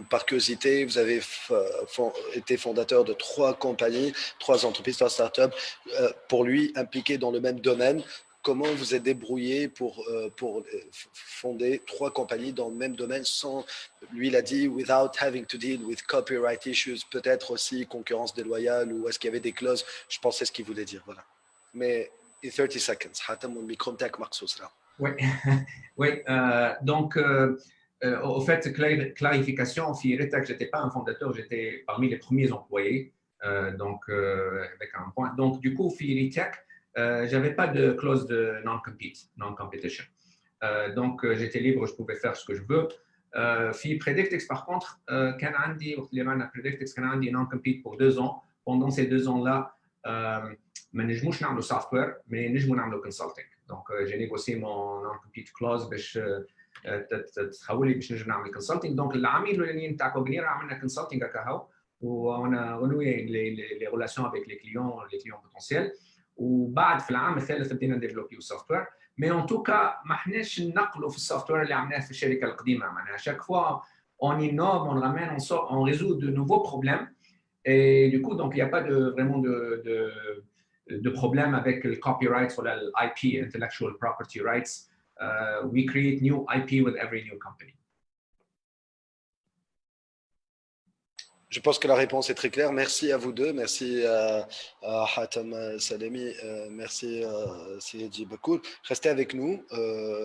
par curiosité, vous avez été fondateur de 3 compagnies, 3 entreprises, 3 startups, pour lui impliqués dans le même domaine. Comment vous êtes débrouillé pour fonder 3 compagnies dans le même domaine sans, lui il a dit, without having to deal with copyright issues, peut-être aussi concurrence déloyale ou est-ce qu'il y avait des clauses? Je pense que c'est ce qu'il voulait dire. Voilà. mais in 30 seconds حاتم والميكرو نتاعك مقصوص راه. Oui, oui. Donc, au fait, clarification, Firetak, je n'étais pas un fondateur, j'étais parmi les premiers employés, avec un point. Donc, du coup, Firetak, je n'avais pas de clause de non-compete, non-competition. Donc, j'étais libre, je pouvais faire ce que je veux. Fi Predictex, par contre, كان عندي وقت اللي رانا Predictex كان عندي non-compete pour 2 ans. Pendant ces 2 ans-là, ما نجموش نعملوا software, mais نجموا نعملوا consulting. Donc, j'ai négocié mon non-compete clause باش تخولي باش نجم نعمل consulting. Donc, العامين الاولانيين تاع كوغنيرا عملنا consulting هكا وon a renoué les relations avec les clients potentiels. وبعد في العام الثالث بدينا نديفلوبي السوفتوير. Mais en tout cas, ما حناش ننقلوا في السوفتوير اللي عملناه في الشركه القديمه. معناها chaque fois on innove, on ramène, on résout de nouveaux problèmes. Et du coup, donc il n'y a pas vraiment de problème avec le copyright sur l'IP, intellectual property rights. We create new IP with every new company. Je pense que la réponse est très claire. Merci à vous deux. Merci à Hatem Salemi. Merci Seyedi Bekoul. Restez avec nous.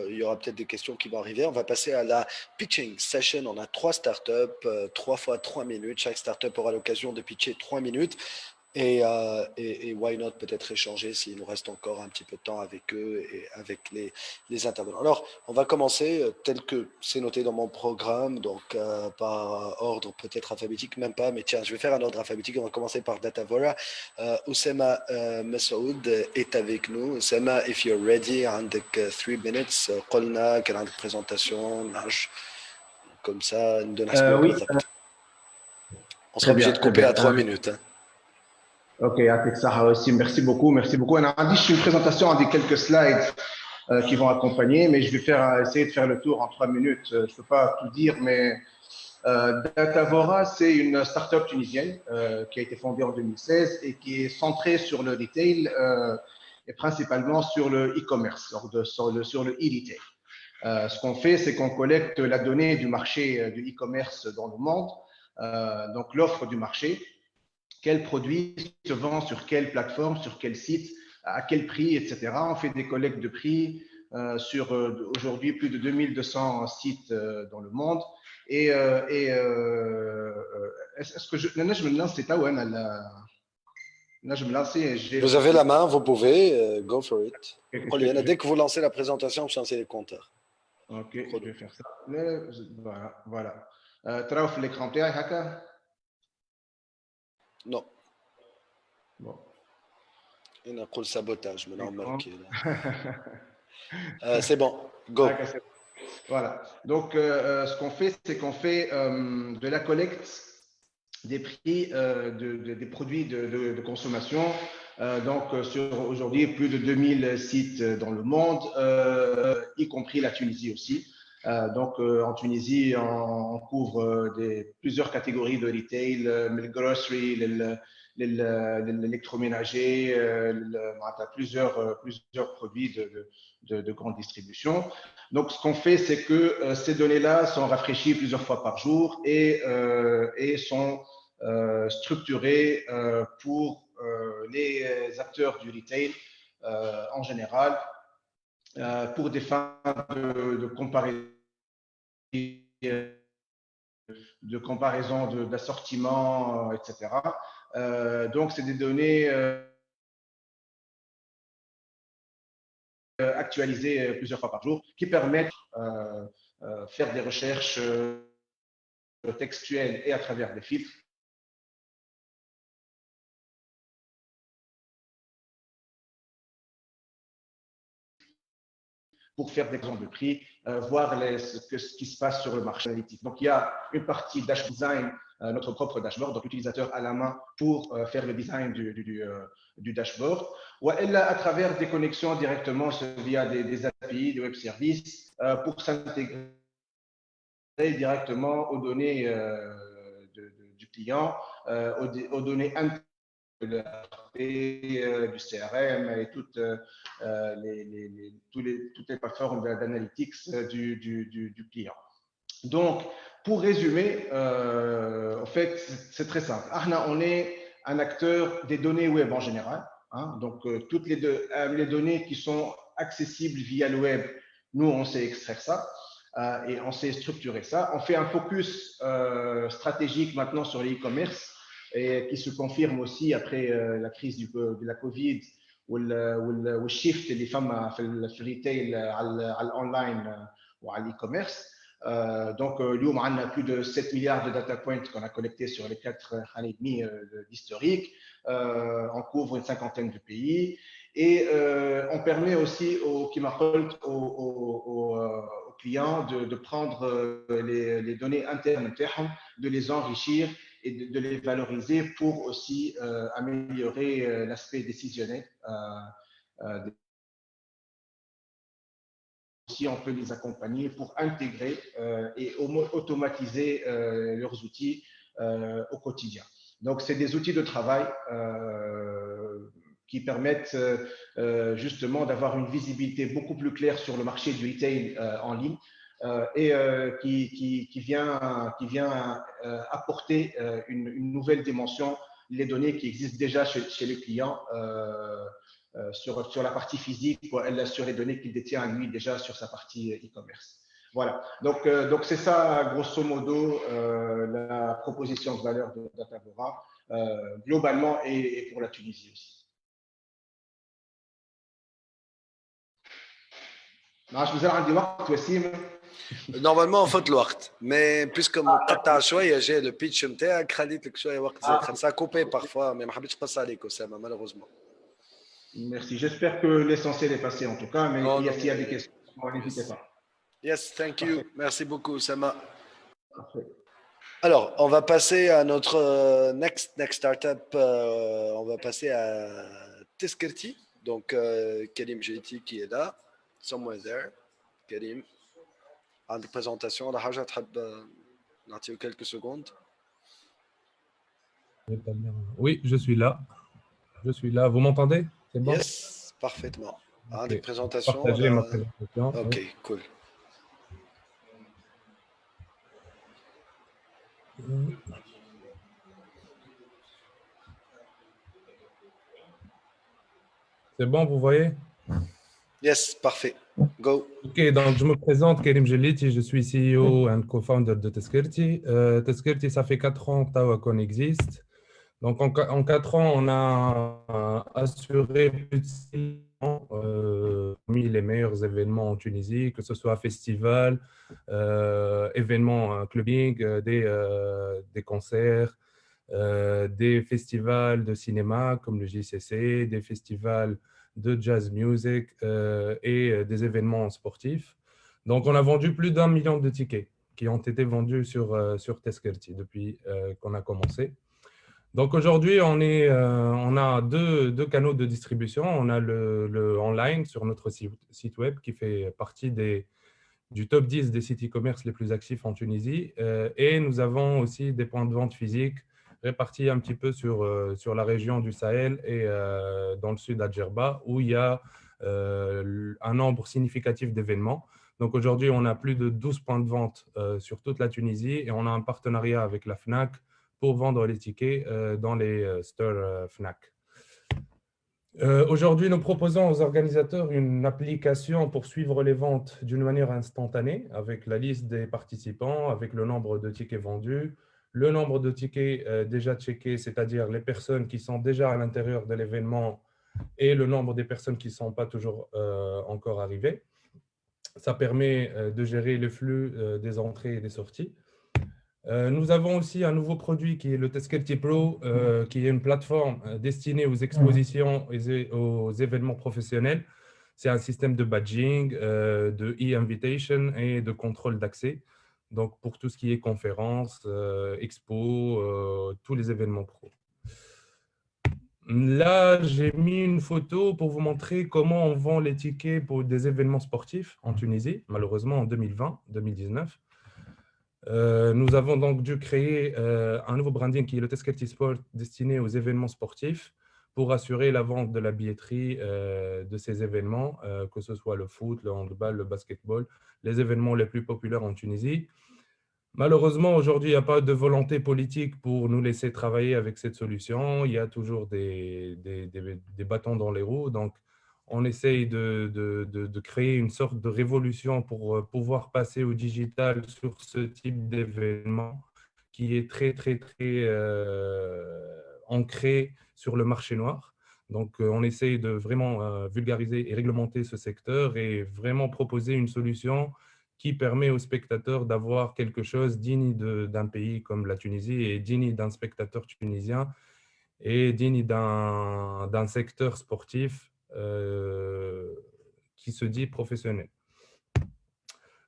Il y aura peut-être des questions qui vont arriver. On va passer à la pitching session. On a 3 startups, 3 fois 3 minutes. Chaque startup aura l'occasion de pitcher 3 minutes. Et why not peut-être échanger s'il nous reste encore un petit peu de temps avec eux et avec les intervenants. Alors, on va commencer tel que c'est noté dans mon programme, donc par ordre peut-être alphabétique, même pas, mais tiens, je vais faire un ordre alphabétique. On va commencer par Datavora. Oussama Massoud est avec nous. Oussama, if you're ready, عندك 3 minutes. قلنا كان عندك présentation, comme ça, nous donne oui. On sera obligé de couper à 3 minutes. Hein. Ok, avec ça aussi, merci beaucoup. On a dit une présentation avec quelques slides qui vont accompagner, mais je vais essayer de faire le tour en 3 minutes. Je ne peux pas tout dire, mais Datavora, c'est une start-up tunisienne qui a été fondée en 2016 et qui est centrée sur le retail et principalement sur le e-commerce, sur le e-retail. Ce qu'on fait, c'est qu'on collecte la donnée du marché du e-commerce dans le monde, donc l'offre du marché. Quel produit se vend sur quelle plateforme, sur quel site, à quel prix, etc. On fait des collectes de prix sur aujourd'hui plus de 2200 sites dans le monde. Et est-ce que je me lance, c'est où je me lance. Vous avez la main, vous pouvez, go for it. Dès que vous lancez la présentation, je lance les compteurs. Ok, je vais faire ça. Voilà. Trauf l'écran haka. Non. Bon. Il y a un sabotage, mais non, c'est bon, go. Voilà. Donc, ce qu'on fait, c'est qu'on fait de la collecte des prix des produits de consommation. Donc, sur aujourd'hui, plus de 2000 sites dans le monde, y compris la Tunisie aussi. Donc, en Tunisie, on couvre plusieurs catégories de retail, le grocery, l'électroménager, plusieurs produits de grande distribution. Donc, ce qu'on fait, c'est que ces données-là sont rafraîchies plusieurs fois par jour et sont structurées pour les acteurs du retail en général pour des fins de comparaison d'assortiment, etc. Donc, c'est des données actualisées plusieurs fois par jour qui permettent de faire des recherches textuelles et à travers des filtres. Pour faire des exemples de prix, voir ce qui se passe sur le marché analytique. Donc, il y a une partie dashboard design, notre propre dashboard, donc l'utilisateur à la main pour faire le design du dashboard. Ou à travers des connexions directement via des API, des web services, pour s'intégrer directement aux données du client, aux données internes de l'ERP, du CRM et toutes les plateformes d'analytics du client. Donc, pour résumer, en fait, c'est très simple. On est un acteur des données web en général. hein. Donc, toutes les données qui sont accessibles via le web, nous, on sait extraire ça et on sait structurer ça. On fait un focus stratégique maintenant sur l'e-commerce et qui se confirme aussi après la crise de la Covid والشيفت اللي فما في الريتيل على الاونلاين وعلى الاي كوميرس. Donc, اليوم عندنا plus de 7 milliards de data points qu'on a collectés sur les 4 années et demie d'historique. On couvre une cinquantaine de pays et on permet aussi aux clients de prendre les données internes, de les enrichir et de les valoriser pour aussi améliorer l'aspect décisionnel. Aussi, on peut les accompagner pour intégrer et automatiser leurs outils au quotidien. Donc, c'est des outils de travail qui permettent justement d'avoir une visibilité beaucoup plus claire sur le marché du retail en ligne et qui vient apporter une nouvelle dimension, les données qui existent déjà chez les clients sur la partie physique, sur les données qu'il détient lui déjà sur sa partie e-commerce. Voilà, donc c'est ça grosso modo la proposition de valeur de Databora globalement et pour la Tunisie aussi. Normalement فوت الوقت mais puisque مقطع شويه جاي le pitch نتاعك خليت لك شويه وقت زاد خلصها كوبي parfois mais ما حبيتش نقص عليك اسامه malheureusement. Merci, j'espère que l'essentiel est passé en tout cas, mais s'il y a des questions, n'hésitez pas. Yes, thank you. Parfait. Merci beaucoup Osama. Parfait. Alors, on va passer à notre next startup. On va passer à Tezkerti. Donc, Karim Jeiti qui est là. Somewhere there. Karim. عندك présentation على حاجة تحب نعطيه quelques secondes. Oui, je suis là. Je suis là. Vous m'entendez? C'est bon? Yes, parfaitement. عندك Okay. présentation. Partagez ma présentation. Ok, oui. cool. C'est bon, vous voyez? Yes, parfait. Go. Ok, donc je me présente, Karim Jeliti, je suis CEO et co-founder de Tezkerti. Tezkerti, ça fait 4 ans qu'on existe. Donc en 4 ans, on a assuré plus de 6 ans parmi les meilleurs événements en Tunisie, que ce soit festivals, événements clubbing, des concerts, des festivals de cinéma comme le JCC, des festivals de jazz music et des événements sportifs. Donc, on a vendu plus d'1 million de tickets qui ont été vendus sur Tezkerti depuis qu'on a commencé. Donc, aujourd'hui, on a deux canaux de distribution. On a le online sur notre site web qui fait partie du top 10 des sites e-commerce les plus actifs en Tunisie. Et nous avons aussi des points de vente physiques répartis un petit peu sur la région du Sahel et dans le sud à Djerba, où il y a un nombre significatif d'événements. Donc aujourd'hui, on a plus de 12 points de vente sur toute la Tunisie et on a un partenariat avec la FNAC pour vendre les tickets dans les stores FNAC. Aujourd'hui, nous proposons aux organisateurs une application pour suivre les ventes d'une manière instantanée avec la liste des participants, avec le nombre de tickets vendus, le nombre de tickets déjà checkés, c'est-à-dire les personnes qui sont déjà à l'intérieur de l'événement et le nombre des personnes qui ne sont pas toujours encore arrivées. Ça permet de gérer le flux des entrées et des sorties. Nous avons aussi un nouveau produit qui est le Tezkerti Pro, qui est une plateforme destinée aux expositions et aux événements professionnels. C'est un système de badging, de e-invitation et de contrôle d'accès. Donc, pour tout ce qui est conférences, expos, tous les événements pro. Là, j'ai mis une photo pour vous montrer comment on vend les tickets pour des événements sportifs en Tunisie, malheureusement en 2020-2019. Nous avons donc dû créer un nouveau branding qui est le Tezkerti Sport destiné aux événements sportifs pour assurer la vente de la billetterie de ces événements, que ce soit le foot, le handball, le basketball, les événements les plus populaires en Tunisie. Malheureusement, aujourd'hui, il n'y a pas de volonté politique pour nous laisser travailler avec cette solution. Il y a toujours des bâtons dans les roues. Donc, on essaye de créer une sorte de révolution pour pouvoir passer au digital sur ce type d'événement qui est très, très, très ancré sur le marché noir. Donc, on essaye de vraiment vulgariser et réglementer ce secteur et vraiment proposer une solution qui permet aux spectateurs d'avoir quelque chose digne d'un pays comme la Tunisie et digne d'un spectateur tunisien et digne d'un secteur sportif qui se dit professionnel.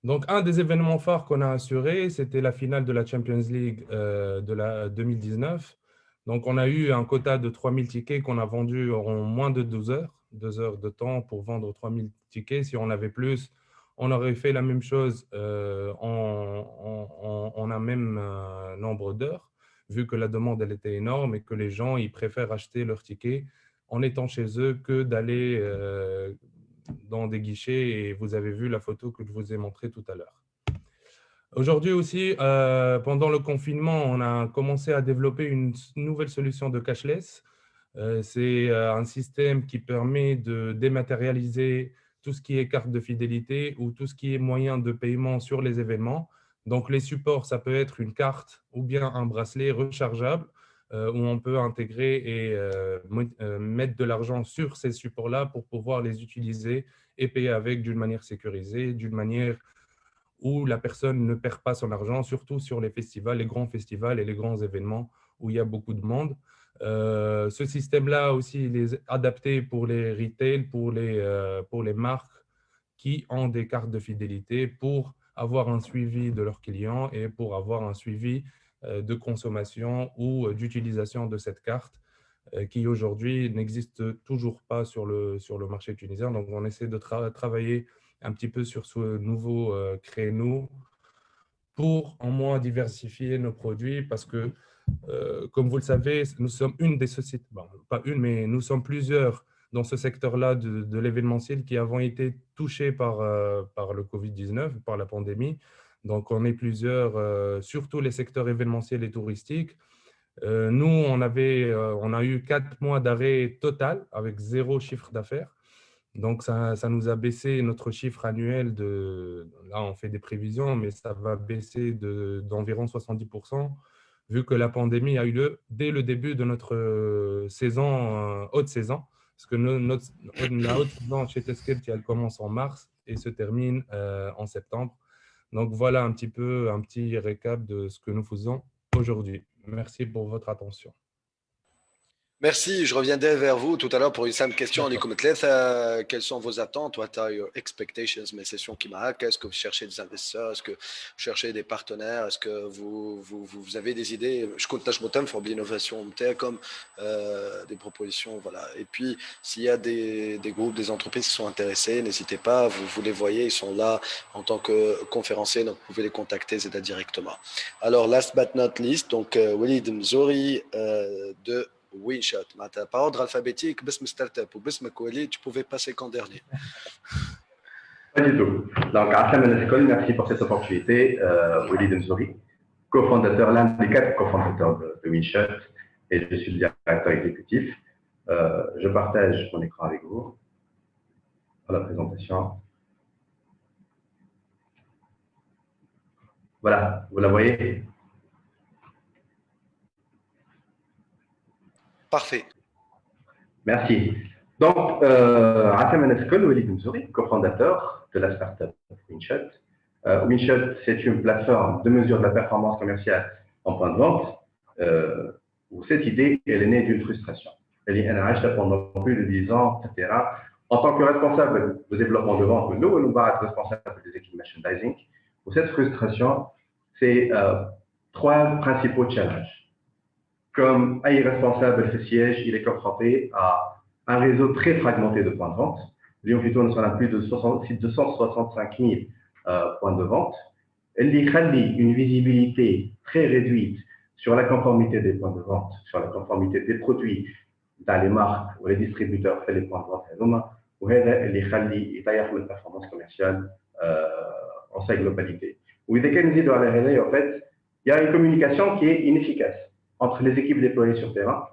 Donc, un des événements phares qu'on a assuré, c'était la finale de la Champions League de la 2019. Donc, on a eu un quota de 3000 tickets qu'on a vendus en moins de 12 heures, 2 heures de temps pour vendre 3000 tickets. Si on avait plus, on aurait fait la même chose en un même nombre d'heures, vu que la demande elle était énorme et que les gens ils préfèrent acheter leurs tickets en étant chez eux que d'aller dans des guichets, et vous avez vu la photo que je vous ai montrée tout à l'heure. Aujourd'hui aussi, pendant le confinement, on a commencé à développer une nouvelle solution de cashless. C'est un système qui permet de dématérialiser tout ce qui est carte de fidélité ou tout ce qui est moyen de paiement sur les événements. Donc, les supports, ça peut être une carte ou bien un bracelet rechargeable où on peut intégrer et mettre de l'argent sur ces supports-là pour pouvoir les utiliser et payer avec d'une manière sécurisée, d'une manière où la personne ne perd pas son argent, surtout sur les festivals, les grands festivals et les grands événements où il y a beaucoup de monde. Ce système-là aussi, il est adapté pour les retail, pour les marques qui ont des cartes de fidélité pour avoir un suivi de leurs clients et pour avoir un suivi de consommation ou d'utilisation de cette carte qui aujourd'hui n'existe toujours pas sur le marché tunisien. Donc, on essaie de travailler un petit peu sur ce nouveau créneau pour en moins diversifier nos produits parce que, comme vous le savez, nous sommes une des sociétés, bon, pas une, mais nous sommes plusieurs dans ce secteur-là de l'événementiel qui avons été touchés par le Covid-19, par la pandémie. Donc, on est plusieurs, surtout les secteurs événementiels et touristiques. Nous, on a eu 4 mois d'arrêt total avec 0 chiffre d'affaires. Donc, ça nous a baissé notre chiffre annuel là, on fait des prévisions, mais ça va baisser d'environ 70%, vu que la pandémie a eu lieu dès le début de notre saison, haute saison, parce que la haute saison chez Teskelt, elle commence en mars et se termine en septembre. Donc, voilà un petit récap de ce que nous faisons aujourd'hui. Merci pour votre attention. Merci, je reviendrai vers vous tout à l'heure pour une simple question. Quelles sont vos attentes? What are your expectations? Mes sessions qui marquent. Est-ce que vous cherchez des investisseurs? Est-ce que vous cherchez des partenaires? Est-ce que vous avez des idées? Je compte pour l'innovation, comme des propositions. Voilà. Et puis, s'il y a des groupes, des entreprises qui sont intéressés, n'hésitez pas. Vous les voyez, ils sont là en tant que conférenciers. Donc, vous pouvez les contacter directement. Alors, last but not least, donc Walid Mzouri de Winshot, par ordre alphabétique, باسم startup ou باسمك Walid, tu pouvais passer qu'en dernier. Pas du tout. Donc, Hassan Al-Skol, merci pour cette opportunité. Walid Mzouri, cofondateur, l'un des 4 cofondateurs de Winshot, et je suis le directeur exécutif. Je partage mon écran avec vous pour la présentation. Voilà, vous la voyez? Parfait. Merci. Donc, Hassan Al-Skol, Walid Mzouri, cofondateur de la startup Winshot. Winshot, c'est une plateforme de mesure de la performance commerciale en point de vente, où cette idée, elle est née d'une frustration. Elle est acheté pendant plus de 10 ans, etc. En tant que responsable du développement de vente, nous sommes responsables des équipes merchandising. Pour cette frustration, c'est 3 principaux challenges. Comme un responsable de siège, il est confronté à un réseau très fragmenté de points de vente. Lyon Plutôt, nous sommes à plus de 265 000 points de vente. Il y a une visibilité très réduite sur la conformité des points de vente, sur la conformité des produits dans les marques ou les distributeurs fait les points de vente. Et ça, il y a une performance commerciale en sa globalité. وإذا كان نزيدوا على هذا en fait il y a une communication qui est inefficace entre les équipes déployées sur terrain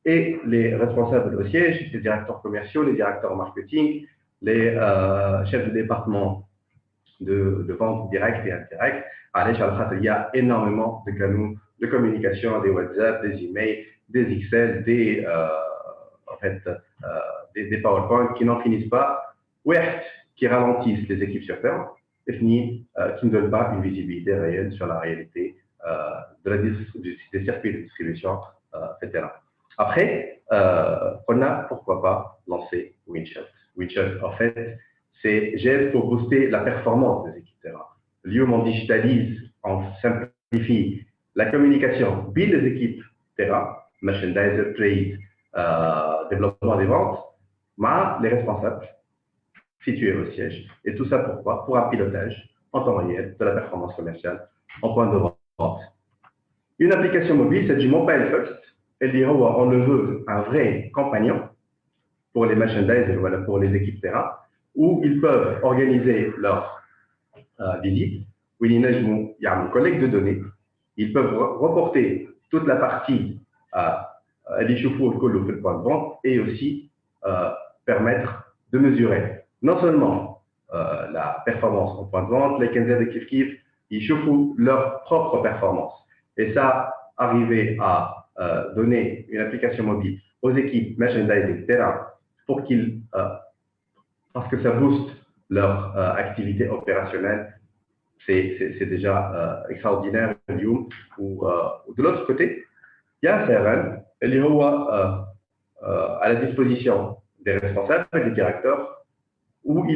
et les responsables au siège, les directeurs commerciaux, les directeurs marketing, les chefs de département de vente directe et indirecte. Il y a énormément de canaux de communication, des WhatsApp, des emails, des Excel, des PowerPoint qui n'en finissent pas, qui ralentissent les équipes sur terrain et qui ne donnent pas une visibilité réelle sur la réalité des circuits de distribution, etc. Après, on a pourquoi pas lancé Winshot. Winshot, en fait, c'est geste pour booster la performance des équipes terrain. L'IUM, on digitalise, on simplifie la communication, build les équipes terrain, merchandiser, trade, développement des ventes, mais les responsables situés au siège. Et tout ça pourquoi? Pour un pilotage en temps réel de la performance commerciale en point de vente. Une application mobile, c'est du mobile first. Et on le veut un vrai compagnon pour les merchandisers, voilà, pour les équipes terrain, où ils peuvent organiser leur visite, où il y a un collègue de données, ils peuvent reporter toute la partie à l'échauffour le point de vente et aussi permettre de mesurer non seulement la performance en point de vente, les quinzaines de kiff-kiff, ils chauffent leur propre performance. Et ça, arriver à donner une application mobile aux équipes merchandising terrain pour qu'ils, parce que ça booste leur activité opérationnelle, c'est déjà extraordinaire. Ou de l'autre côté, il y a un CRM, il est à la disposition des responsables et des directeurs, où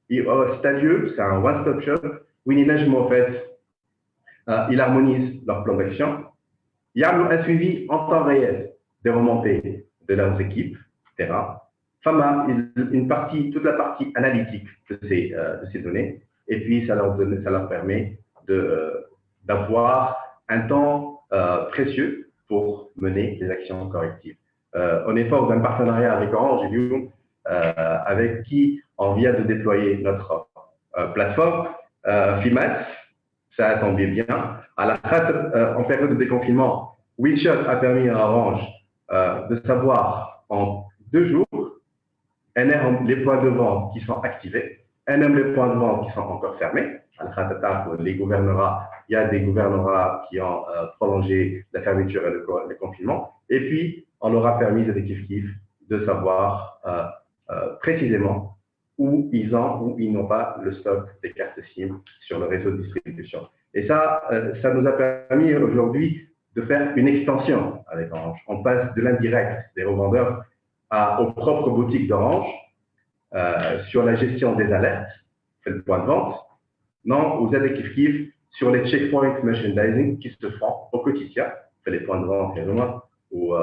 c'est un lieu, c'est un one-stop shop, où en fait, ils harmonisent leur plan d'action. Il y a un suivi en temps réel des remontées de leurs équipes terrain. FAMA, toute la partie analytique de ces données, et puis ça leur permet d'avoir un temps précieux pour mener des actions correctives. On est fort d'un partenariat avec Orange et Lyon, avec qui on vient de déployer notre plateforme FIMAT. Ça a tombé bien. En période de déconfinement, Winshot a permis à Orange de savoir en 2 jours les points de vente qui sont activés, les points de vente qui sont encore fermés. Les gouvernorats, il y a des gouvernorats qui ont prolongé la fermeture et le confinement. Et puis, on leur a permis à des kiff-kiff de savoir précisément où ils n'ont pas le stock des cartes SIM sur le réseau de distribution. Et ça nous a permis aujourd'hui de faire une extension avec Orange. On passe de l'indirect des revendeurs aux propres boutiques d'Orange sur la gestion des alertes, c'est le point de vente, non aux aides kiff-kiff sur les checkpoints merchandising qui se font au quotidien, c'est les points de vente et où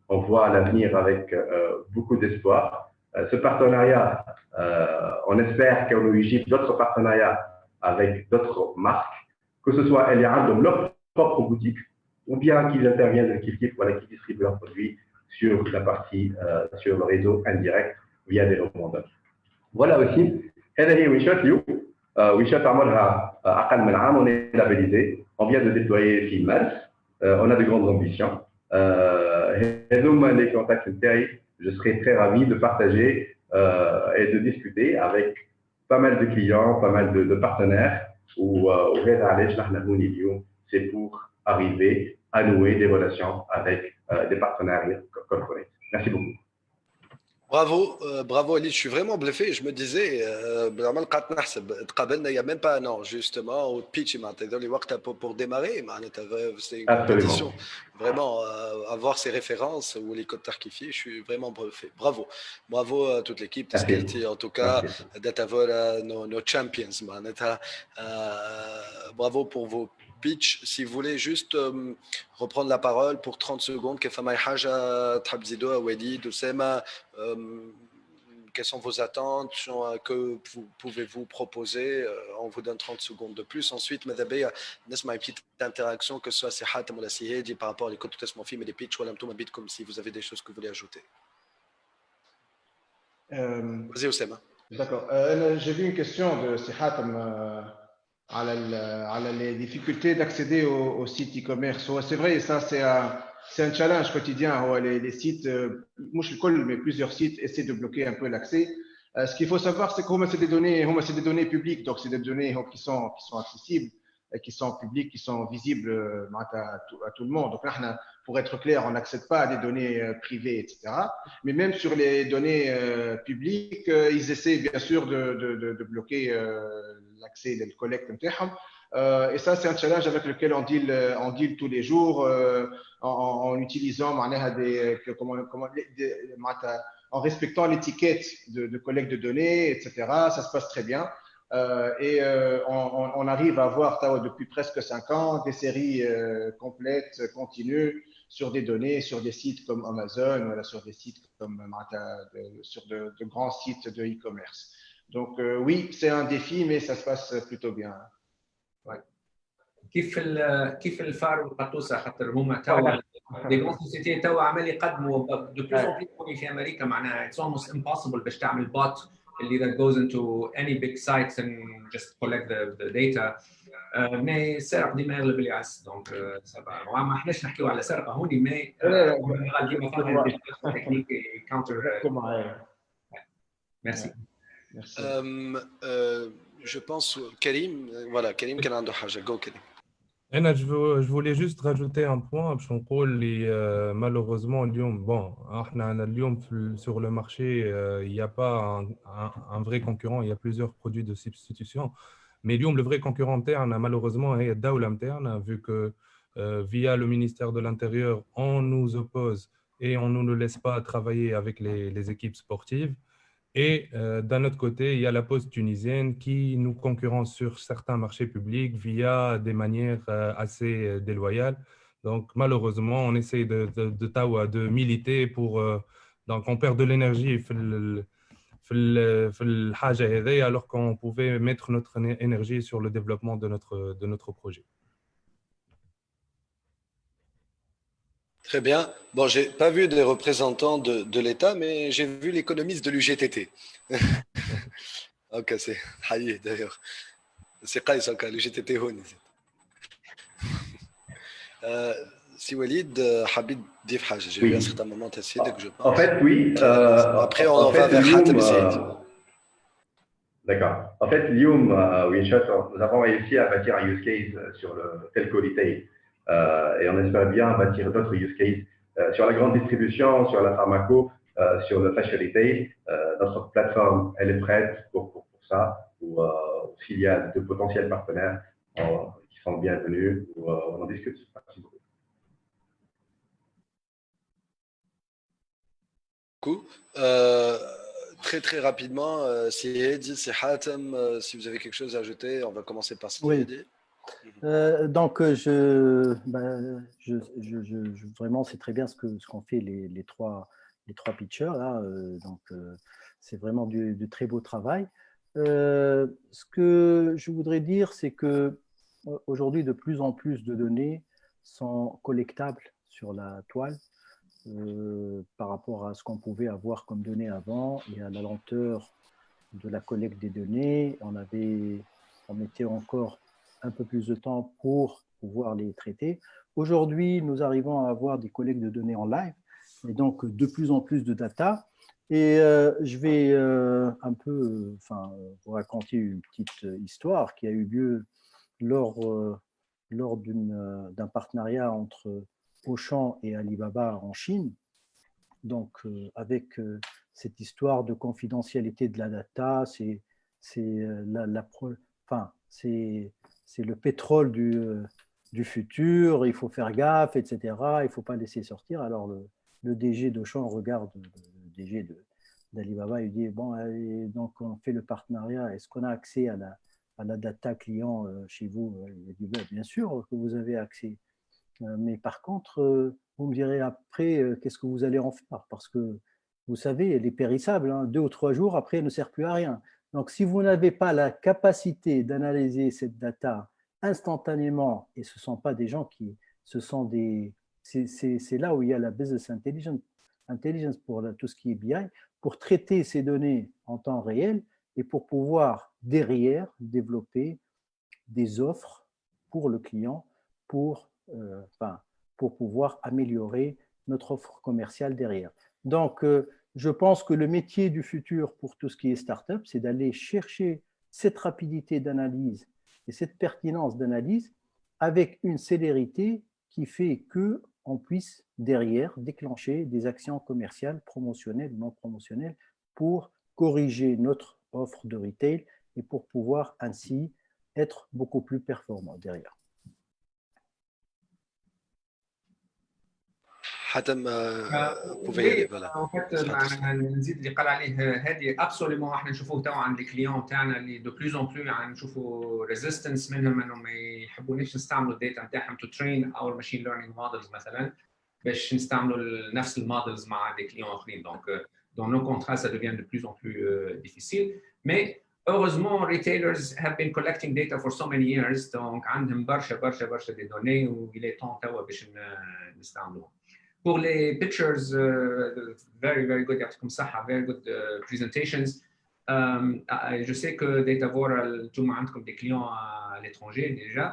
on voit l'avenir avec beaucoup d'espoir. Ce partenariat, on espère qu'on aura d'autres partenariats avec d'autres marques, que ce soit elles ont leur propre boutique ou bien qu'ils interviennent qui distribuent leurs produits sur la partie, sur le réseau indirect via des revendeurs. Voilà aussi. Winshot, on est labellisé, on vient de déployer FIMAS, on a de grandes ambitions. Les contacts, je serai très ravi de partager et de discuter avec pas mal de clients, pas mal de partenaires, c'est pour arriver à nouer des relations avec des partenariats corporate. Merci beaucoup. Bravo, bravo Ali, je suis vraiment bluffé. Je me disais, il n'y a même pas un an, justement, au pitch, pour démarrer, c'est une compétition. Vraiment, avoir ces références ou les codes tarkifiés, je suis vraiment bluffé. Bravo, bravo à toute l'équipe, en tout cas, d'être nos champions. Bravo pour vos pitch. Si vous voulez juste reprendre la parole pour 30 secondes, quelles sont vos attentes, que pouvez-vous proposer? On vous donne 30 secondes de plus. Ensuite, une petite interaction, que ce soit Sihatem ou la Sihedi par rapport à l'écoute de mon film et les pitch, ou comme si vous avez des choses que vous voulez ajouter. Vas-y, Oussema. D'accord. J'ai vu une question de Sihatam à les difficultés d'accéder au site e-commerce. C'est vrai, ça c'est un challenge quotidien. Les sites, moi je le colle, mais plusieurs sites essaient de bloquer un peu l'accès. Ce qu'il faut savoir, c'est que c'est des données publiques, donc c'est des données qui sont accessibles, qui sont publiques, qui sont visibles à tout le monde. Donc là, pour être clair, on n'accède pas à des données privées, etc. Mais même sur les données publiques, ils essaient bien sûr de bloquer l'accès de collecte. Et ça, c'est un challenge avec lequel on deal tous les jours en utilisant en respectant l'étiquette de collecte de données, etc. Ça se passe très bien. On arrive à avoir depuis presque 5 ans des séries complètes, continues, sur des données, sur des sites comme Amazon, voilà, sur des sites comme sur de grands sites de e-commerce. Donc oui, c'est un défi, mais ça se passe plutôt bien. Ouais. كيف الفار والقطوسه خاطر هما توا دي جون سوسيتي توا عمال يقدموا دو بلوس اون بليس في امريكا معناها اتس almost impossible باش تعمل بوت اللي that goes into any big sites and just collect the data مي السرقه ديما يغلب اللي يعس دونك سافا ما احناش نحكيو على سرقه هوني مي ديما فما تكنيك كاونتر ميرسي Je pense Karim, voilà, Karim كان عنده حاجة. Go Karim. Je voulais juste rajouter un point. Malheureusement, sur le marché, il n'y a pas un vrai concurrent. Il y a plusieurs produits de substitution. Mais le vrai concurrent interne, malheureusement, est Daoul interne, vu que via le ministère de l'Intérieur, on nous oppose et on ne nous laisse pas travailler avec les équipes sportives. Et d'un autre côté, il y a la Poste tunisienne qui nous concurrence sur certains marchés publics via des manières assez déloyales. Donc, malheureusement, on essaie de militer pour. Donc, on perd de l'énergie alors qu'on pouvait mettre notre énergie sur le développement de notre projet. Très bien. Bon, j'ai pas vu des représentants de l'État, mais j'ai vu l'économiste de l'UGTT. Ok, c'est Haye d'ailleurs. C'est Qaïs, l'UGTT Honi. Si Walid, Habib Dif Haj, j'ai vu à un certain moment Tassidek, je pense. En fait, oui. Après, on va vers Hatem Saïd. D'accord. En fait, Lyoum, Winshot, nous avons réussi à bâtir un use case sur le telco retail. Et on espère bien bâtir d'autres use cases sur la grande distribution, sur la pharmaco, sur le fashion retail. Notre plateforme, elle est prête pour ça, aux filiales de potentiels partenaires qui sont bienvenus, où on en discute. Merci beaucoup. Très très rapidement, Syed, Hatem, si vous avez quelque chose à ajouter, on va commencer par Syed. Oui. Donc, vraiment, c'est très bien ce qu'ont fait les trois pitchers là. Donc, c'est vraiment du très beau travail. Ce que je voudrais dire, c'est que aujourd'hui, de plus en plus de données sont collectables sur la toile par rapport à ce qu'on pouvait avoir comme données avant et à la lenteur de la collecte des données. On mettait encore un peu plus de temps pour pouvoir les traiter. Aujourd'hui, nous arrivons à avoir des collectes de données en live et donc de plus en plus de data. Et je vais un peu vous raconter une petite histoire qui a eu lieu lors d'un partenariat entre Auchan et Alibaba en Chine. Donc, avec cette histoire de confidentialité de la data, c'est le pétrole du futur, il faut faire gaffe, etc. Il ne faut pas laisser sortir. Alors, le DG d'Auchan regarde le DG d'Alibaba et lui dit, bon, allez, donc on fait le partenariat, est-ce qu'on a accès à la data client chez vous? Il dit, bien sûr que vous avez accès. Mais par contre, vous me direz après, qu'est-ce que vous allez en faire? Parce que, vous savez, elle est périssable, 2 ou 3 jours, après, elle ne sert plus à rien. Donc, si vous n'avez pas la capacité d'analyser cette data instantanément, et ce ne sont pas des gens c'est là où il y a la business intelligence pour tout ce qui est BI, pour traiter ces données en temps réel, et pour pouvoir derrière développer des offres pour le client pour pouvoir améliorer notre offre commerciale derrière. Donc, je pense que le métier du futur pour tout ce qui est startup, c'est d'aller chercher cette rapidité d'analyse et cette pertinence d'analyse avec une célérité qui fait qu'on puisse derrière déclencher des actions commerciales, promotionnelles ou non promotionnelles pour corriger notre offre de retail et pour pouvoir ainsi être beaucoup plus performant derrière. حاتم pouvez y aller, voilà. En fait, نزيد اللي قال عليه هذه ابسوليومون احنا نشوفوه توا عند الكليون تاعنا اللي دو بلوز اون بلو يعني نشوفوا ريزيستنس منهم انهم ما يحبونيش نستعملوا الداتا نتاعهم تو ترين اور ماشين ليرنينغ مودلز مثلا باش نستعملوا نفس المودلز مع دي كليون اخرين دونك dans nos contrats ça devient de plus en plus difficile mais heureusement retailers have been collecting data for so many years donc عندهم برشا دي دوني وإل est temps توا باش نستعملوهم. Pour les pictures, very good, very good presentations. Je sais que Datavore, tout le monde comme des clients à l'étranger déjà,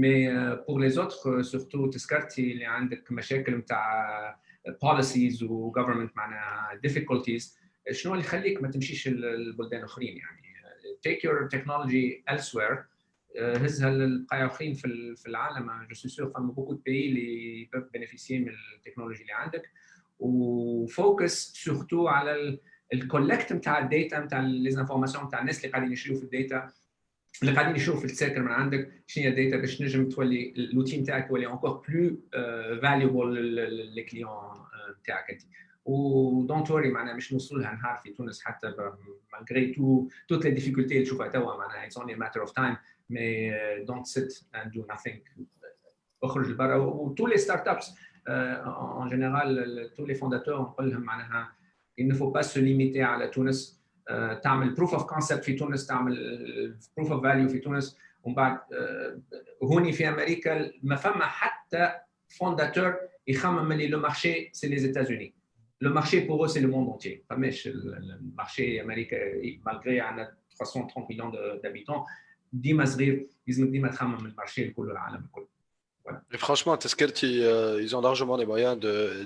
mais pour les autres, surtout تذكرتي اللي عندك مشاكل متاع policies و government معنا difficulties. شنو اللي يخليك ما تمشيش البلدان الآخرين يعني take your technology elsewhere. هزها للبقايا اخرين في العالم جو سو سور فما بوكو دو بيي اللي بيف بينيفيسيي من التكنولوجي اللي عندك وفوكس سورتو على الكولكت نتاع الداتا نتاع لي زانفورماسيون نتاع الناس اللي قاعدين يشريوا في الداتا اللي قاعدين يشوفوا في الساكر من عندك شنو هي الداتا باش نجم تولي اللوتي نتاعك يولي انكور بلو فاليبل للي كليون نتاعك انت ودونت وري معناها مش نوصلوا لها نهار في تونس حتى مالغري توت لي ديفيكولتي اللي تشوفها توا معناها اتس اونلي ماتر اوف تايم mais don't sit and do nothing. اخرج لبرا و tous les startups en général tous les fondateurs نقول لهم معناها il ne faut pas se limiter على تونس تعمل proof of concept في تونس تعمل proof of value في تونس ومن بعد هوني في امريكا ما فما حتى فونداتور يخمم اللي لو مارشي سي لي États-Unis. Le marché pour eux c'est le monde entier. فماش المارشي امريكا malgré عندنا 330 millions d'habitants ديما صغير لازمك ديما تخمم المارشي الكل العالم الكل. Et franchement, Teskerti, ils ont largement les moyens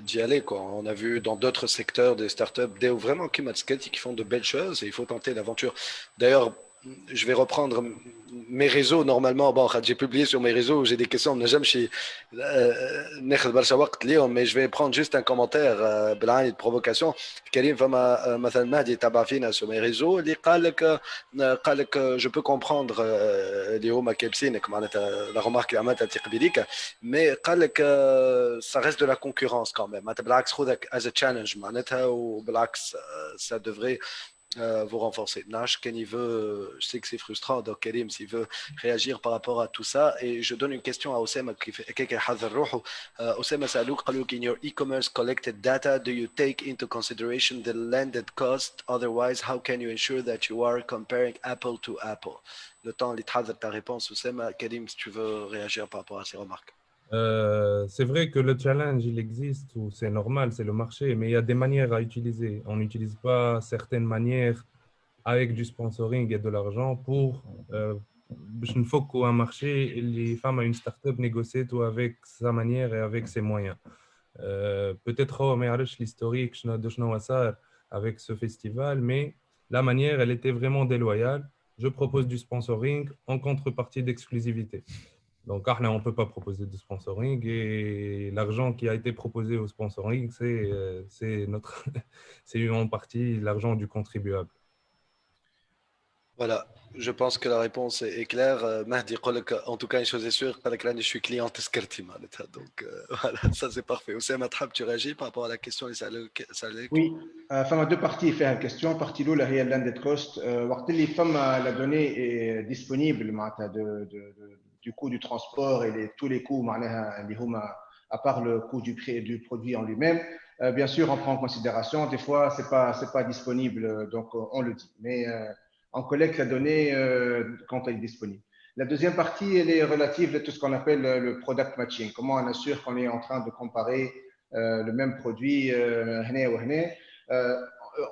d'y aller, quoi. On a vu dans d'autres secteurs des startups vraiment qui font de belles choses et il faut tenter l'aventure. D'ailleurs, je vais reprendre mes réseaux normalement. Bon, j'ai publié sur mes réseaux, j'ai des questions, mais je vais prendre juste un commentaire de provocation. Karim Fama مثلا مهدي تابع فينا sur mes réseaux اللي قال لك je peux comprendre اللي هما كابسينك معناتها la remarque اللي عملتها تقبيليك mais قال لك ça reste de la concurrence quand même. معناتها بالعكس خذك as a challenge معناتها وبالعكس ça devrait vous renforcer. Nash, Kenny veut, je sais que c'est frustrant, donc Karim, s'il veut réagir par rapport à tout ça, et je donne une question à Oussama qui fait Oussama Salouk, in your e-commerce collected data, do you take into consideration the landed cost? Otherwise, how can you ensure that you are comparing Apple to Apple? Le temps, de ta réponse, Oussama. Karim, si tu veux réagir par rapport à ces remarques. C'est vrai que le challenge, il existe, ou c'est normal, c'est le marché, mais il y a des manières à utiliser. On n'utilise pas certaines manières avec du sponsoring et de l'argent pour je ne faut qu'un marché, les femmes à une start-up négocier tout avec sa manière et avec ses moyens. Peut-être l'historique avec ce festival, mais la manière, elle était vraiment déloyale. Je propose du sponsoring en contrepartie d'exclusivité. Donc, on ne peut pas proposer de sponsoring et l'argent qui a été proposé au sponsoring, c'est en partie l'argent du contribuable. Voilà, je pense que la réponse est claire. Mahdi, en tout cas, une chose est sûre, je suis client Teskerti. Donc, voilà, ça c'est parfait. Oussama Trab, tu réagis par rapport à la question des salaires? Oui, il deux parties à la question. Partie l'eau, la réelle landed cost. Les femmes, la donnée est disponible du coût du transport et tous les coûts, à part le coût du produit en lui-même. Bien sûr, on prend en considération. Des fois, c'est pas disponible, donc on le dit. Mais on collecte la donnée quand elle est disponible. La deuxième partie, elle est relative à tout ce qu'on appelle le product matching. Comment on assure qu'on est en train de comparer le même produit.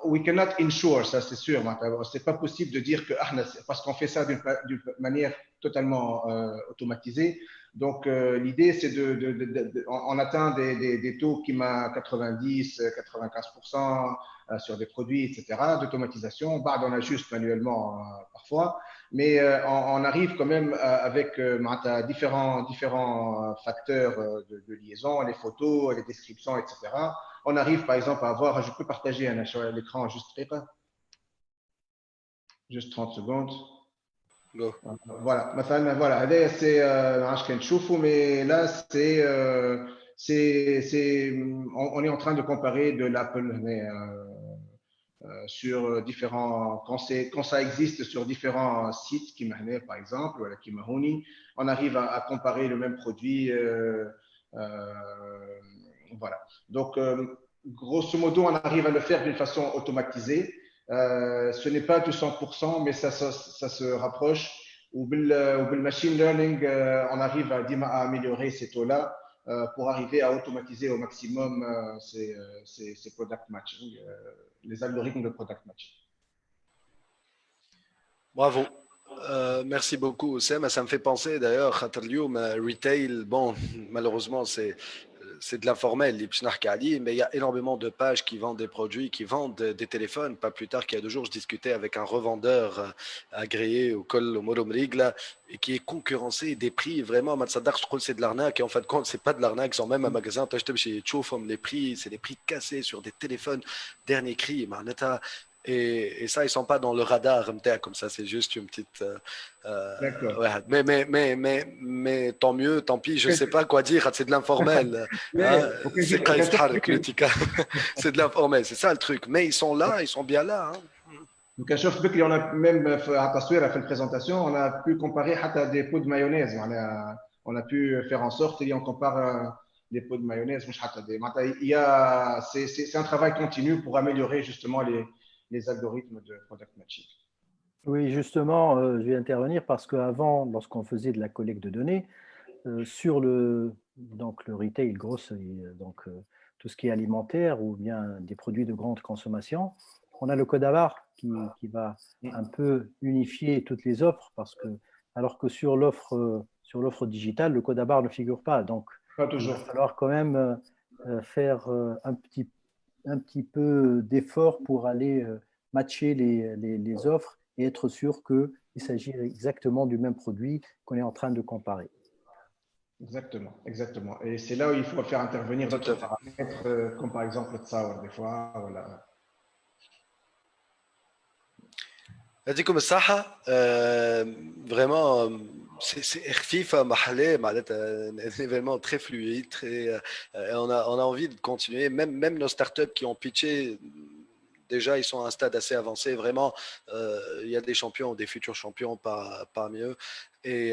we cannot insure, ça c'est sûr. C'est pas possible de dire que parce qu'on fait ça d'une manière totalement automatisée. Donc l'idée c'est on atteint des taux qui m'a 90, 95% sur des produits, etc. d'automatisation. On ajuste manuellement parfois, mais on arrive quand même avec différents facteurs de liaison, les photos, les descriptions, etc. On arrive par exemple à avoir, je peux partager l'écran juste 30 secondes. Go. Voilà, voilà, c'est mais là on est en train de comparer de l'Apple sur différents quand ça existe sur différents sites qui par exemple voilà, qui on arrive à comparer le même produit voilà. Donc grosso modo on arrive à le faire d'une façon automatisée. Ce n'est pas de 100%, mais ça se rapproche. Ou le machine learning, on arrive à améliorer ces taux-là pour arriver à automatiser au maximum ces product matching, les algorithmes de product matching. Bravo. Merci beaucoup, Oussem. Ça me fait penser d'ailleurs, retail, bon, malheureusement, c'est de l'informel, mais il y a énormément de pages qui vendent des produits, qui vendent des téléphones. Pas plus tard qu'il y a 2 jours, je discutais avec un revendeur agréé au col au Moromrig, et qui est concurrencé des prix vraiment. Je trouve que c'est de l'arnaque. Et en fin de compte, c'est pas de l'arnaque. Ils sont même un magasin. Les prix, c'est des prix cassés sur des téléphones dernier cri. Et ça, ils sont pas dans le radar comme ça. C'est juste une petite. D'accord. Ouais, mais tant mieux, tant pis. Je sais pas quoi dire. C'est de l'informel. C'est de l'informel. C'est ça le truc. Mais ils sont là, ils sont bien là. Donc, à chaque fois qu'on a même fait une présentation, on a pu comparer à des pots de mayonnaise. On a pu faire en sorte qu'on compare des pots de mayonnaise. C'est un travail continu pour améliorer justement les algorithmes de product matching. Oui, justement, je vais intervenir parce qu'avant, lorsqu'on faisait de la collecte de données, sur le retail grocery, tout ce qui est alimentaire ou bien des produits de grande consommation, on a le code à barre qui va un peu unifier toutes les offres alors que sur l'offre digitale, le code à barre ne figure pas. Donc, pas toujours. Il va falloir quand même faire un petit peu d'effort pour aller matcher les offres et être sûr qu'il s'agit exactement du même produit qu'on est en train de comparer. Exactement. Et c'est là où il faut faire intervenir d'autres paramètres, comme par exemple le tsawar, des fois. Voilà. يعطيكم الصحة vraiment c'est خفيفة محلاه معناتها un événement très fluide on a envie de continuer même nos startups qui ont pitché déjà ils sont à un stade assez avancé vraiment il y a des champions des futurs champions parmi eux et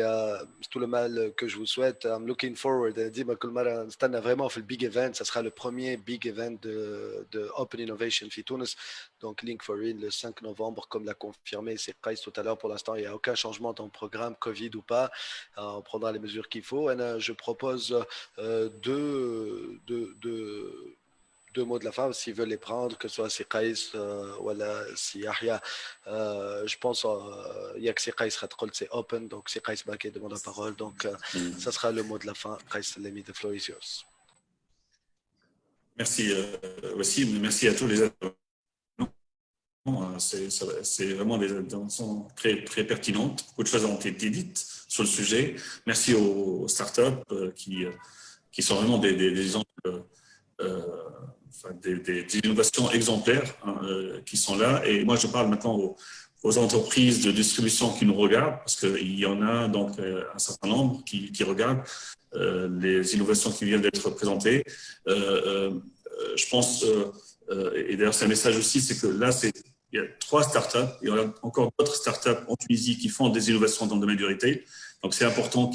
c'est tout le mal que je vous souhaite. I'm looking forward. ديما كل مرة نستنى vraiment في le big event. Ça sera le premier big event de Open Innovation في تونس. Donc Link for In le 5 novembre, comme l'a confirmé Qais tout à l'heure. Pour l'instant, il n'y a aucun changement dans le programme, Covid ou pas. On prendra les mesures qu'il faut. Et je propose deux mots de la fin, s'ils veulent les prendre, que ce soit si Qais ou si Yahya. Je pense il y a que si Qais c'est open, donc si Qais Baké demande la parole. Donc ça sera le mot de la fin. Qais Salemi, the floor is yours. Merci Wassim, merci à tous les intervenants. C'est vraiment des interventions très, très pertinentes. Beaucoup de choses ont été dites sur le sujet. Merci aux startups qui sont vraiment des exemples, des innovations exemplaires qui sont là. Et moi, je parle maintenant aux entreprises de distribution qui nous regardent, parce qu'il y en a donc un certain nombre qui regardent les innovations qui viennent d'être présentées. Je pense, et d'ailleurs c'est un message aussi, c'est que là, il y a 3 startups, il y a encore d'autres startups en Tunisie qui font des innovations dans le domaine du retail. Donc c'est important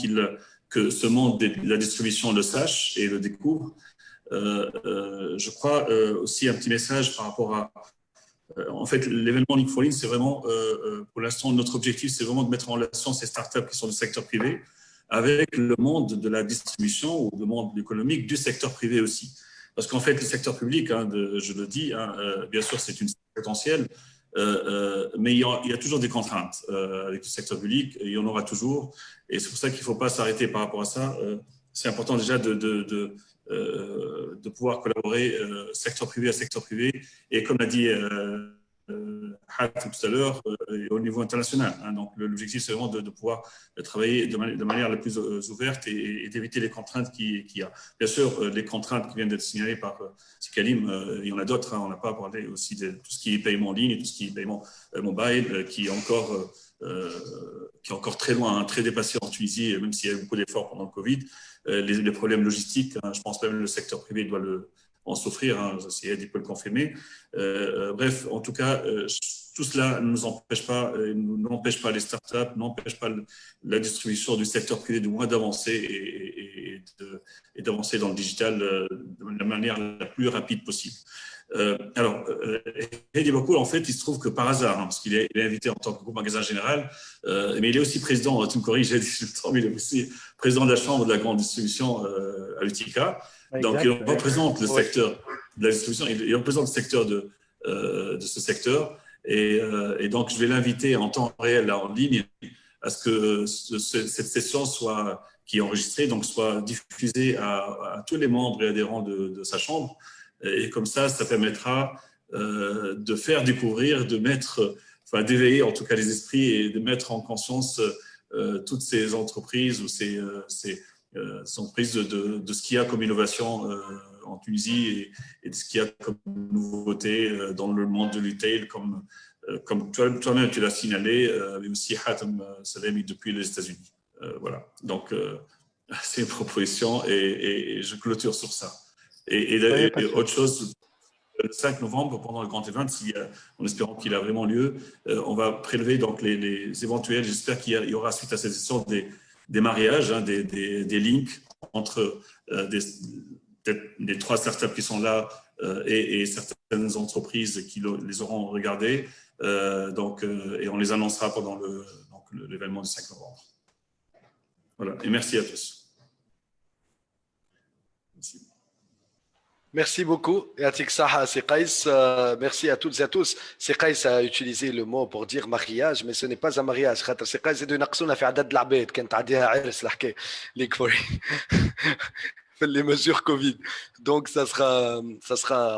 que ce monde de la distribution le sache et le découvre. Je crois aussi un petit message par rapport à… en fait, l'événement Link for In, c'est vraiment, pour l'instant, notre objectif, c'est vraiment de mettre en relation ces startups qui sont du secteur privé avec le monde de la distribution ou le monde économique du secteur privé aussi. Parce qu'en fait, le secteur public, je le dis, bien sûr, c'est une potentiel. Mais il y a toujours des contraintes avec le secteur public, et il y en aura toujours. Et c'est pour ça qu'il ne faut pas s'arrêter par rapport à ça. C'est important déjà de pouvoir collaborer secteur privé à secteur privé. Et comme l'a dit tout à l'heure, au niveau international. Donc l'objectif, c'est vraiment de pouvoir travailler de manière la plus ouverte et d'éviter les contraintes qu'il y a. Bien sûr, les contraintes qui viennent d'être signalées par Kalim, il y en a d'autres. On n'a pas parlé aussi de tout ce qui est paiement en ligne et tout ce qui est paiement mobile, qui est encore très loin, très dépassé en Tunisie, même s'il y a eu beaucoup d'efforts pendant le Covid. Les problèmes logistiques, je pense même que le secteur privé doit en souffrir, il peut le confirmer. Bref, en tout cas, tout cela ne nous empêche pas, n'empêche pas les startups, n'empêche pas la distribution du secteur privé de moins d'avancer et d'avancer dans le digital de la manière la plus rapide possible. Alors, Hedi Bakoul, en fait, il se trouve que par hasard, parce qu'il est invité en tant que groupe magasin général, mais il est aussi président, tu me corriges, il est aussi président de la chambre de la grande distribution à l'UTICA. Donc, il représente le secteur de la distribution, il représente le secteur de ce secteur. Et donc, je vais l'inviter en temps réel, là, en ligne, à ce que cette session qui est enregistrée, donc soit diffusée à tous les membres et adhérents de sa chambre. Et comme ça permettra de faire découvrir, d'éveiller en tout cas les esprits et de mettre en conscience toutes ces entreprises ou ces entreprises de ce qu'il y a comme innovation en Tunisie et de ce qu'il y a comme nouveauté dans le monde de retail, comme toi-même tu l'as signalé, mais aussi Hatem Salemi depuis les États-Unis. Voilà, donc c'est une proposition et je clôture sur ça. Et autre chose, le 5 novembre, pendant le grand event, en espérant qu'il a vraiment lieu, on va prélever donc les éventuels, j'espère qu'il y aura suite à cette session des mariages, des links entre les 3 startups qui sont là et certaines entreprises qui les auront regardées. Et on les annoncera pendant l'événement du 5 novembre. Voilà, et merci à tous. Merci. Merci beaucoup. Merci à toutes et à tous. Sekais a utilisé le mot pour dire mariage, mais ce n'est pas un mariage. Sekais est de Naqsouna fait عدد العباد كانت عندها عرس الحكايه اللي كفوري les mesures Covid. Donc, ça sera,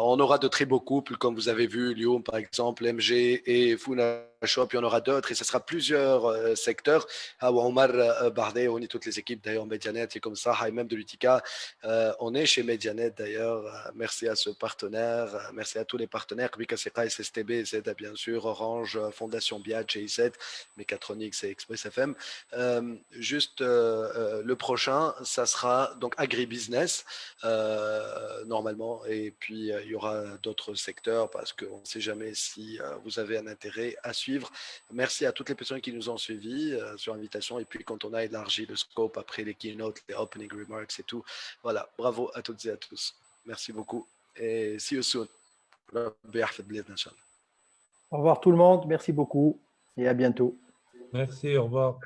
on aura de très beaux couples, comme vous avez vu, Lyon, par exemple, MG et Funa Shop, il y en aura d'autres, et ce sera plusieurs secteurs. Omar Bardé, on est toutes les équipes, d'ailleurs, Medianet, et comme ça, et même de l'UTICA. On est chez Medianet, d'ailleurs. Merci à ce partenaire. Merci à tous les partenaires, Bikaseka, SSTB, ZEDA, bien sûr, Orange, Fondation Biat, GIZ, Mechatronics et Express FM. Juste le prochain, ça sera donc agribusiness, normalement, et puis il y aura d'autres secteurs parce qu'on ne sait jamais si vous avez un intérêt à suivre. Merci à toutes les personnes qui nous ont suivis sur invitation, et puis quand on a élargi le scope après les keynotes, les opening remarks et tout, voilà, bravo à toutes et à tous. Merci beaucoup et see you soon. Au revoir tout le monde, merci beaucoup et à bientôt. Merci, au revoir.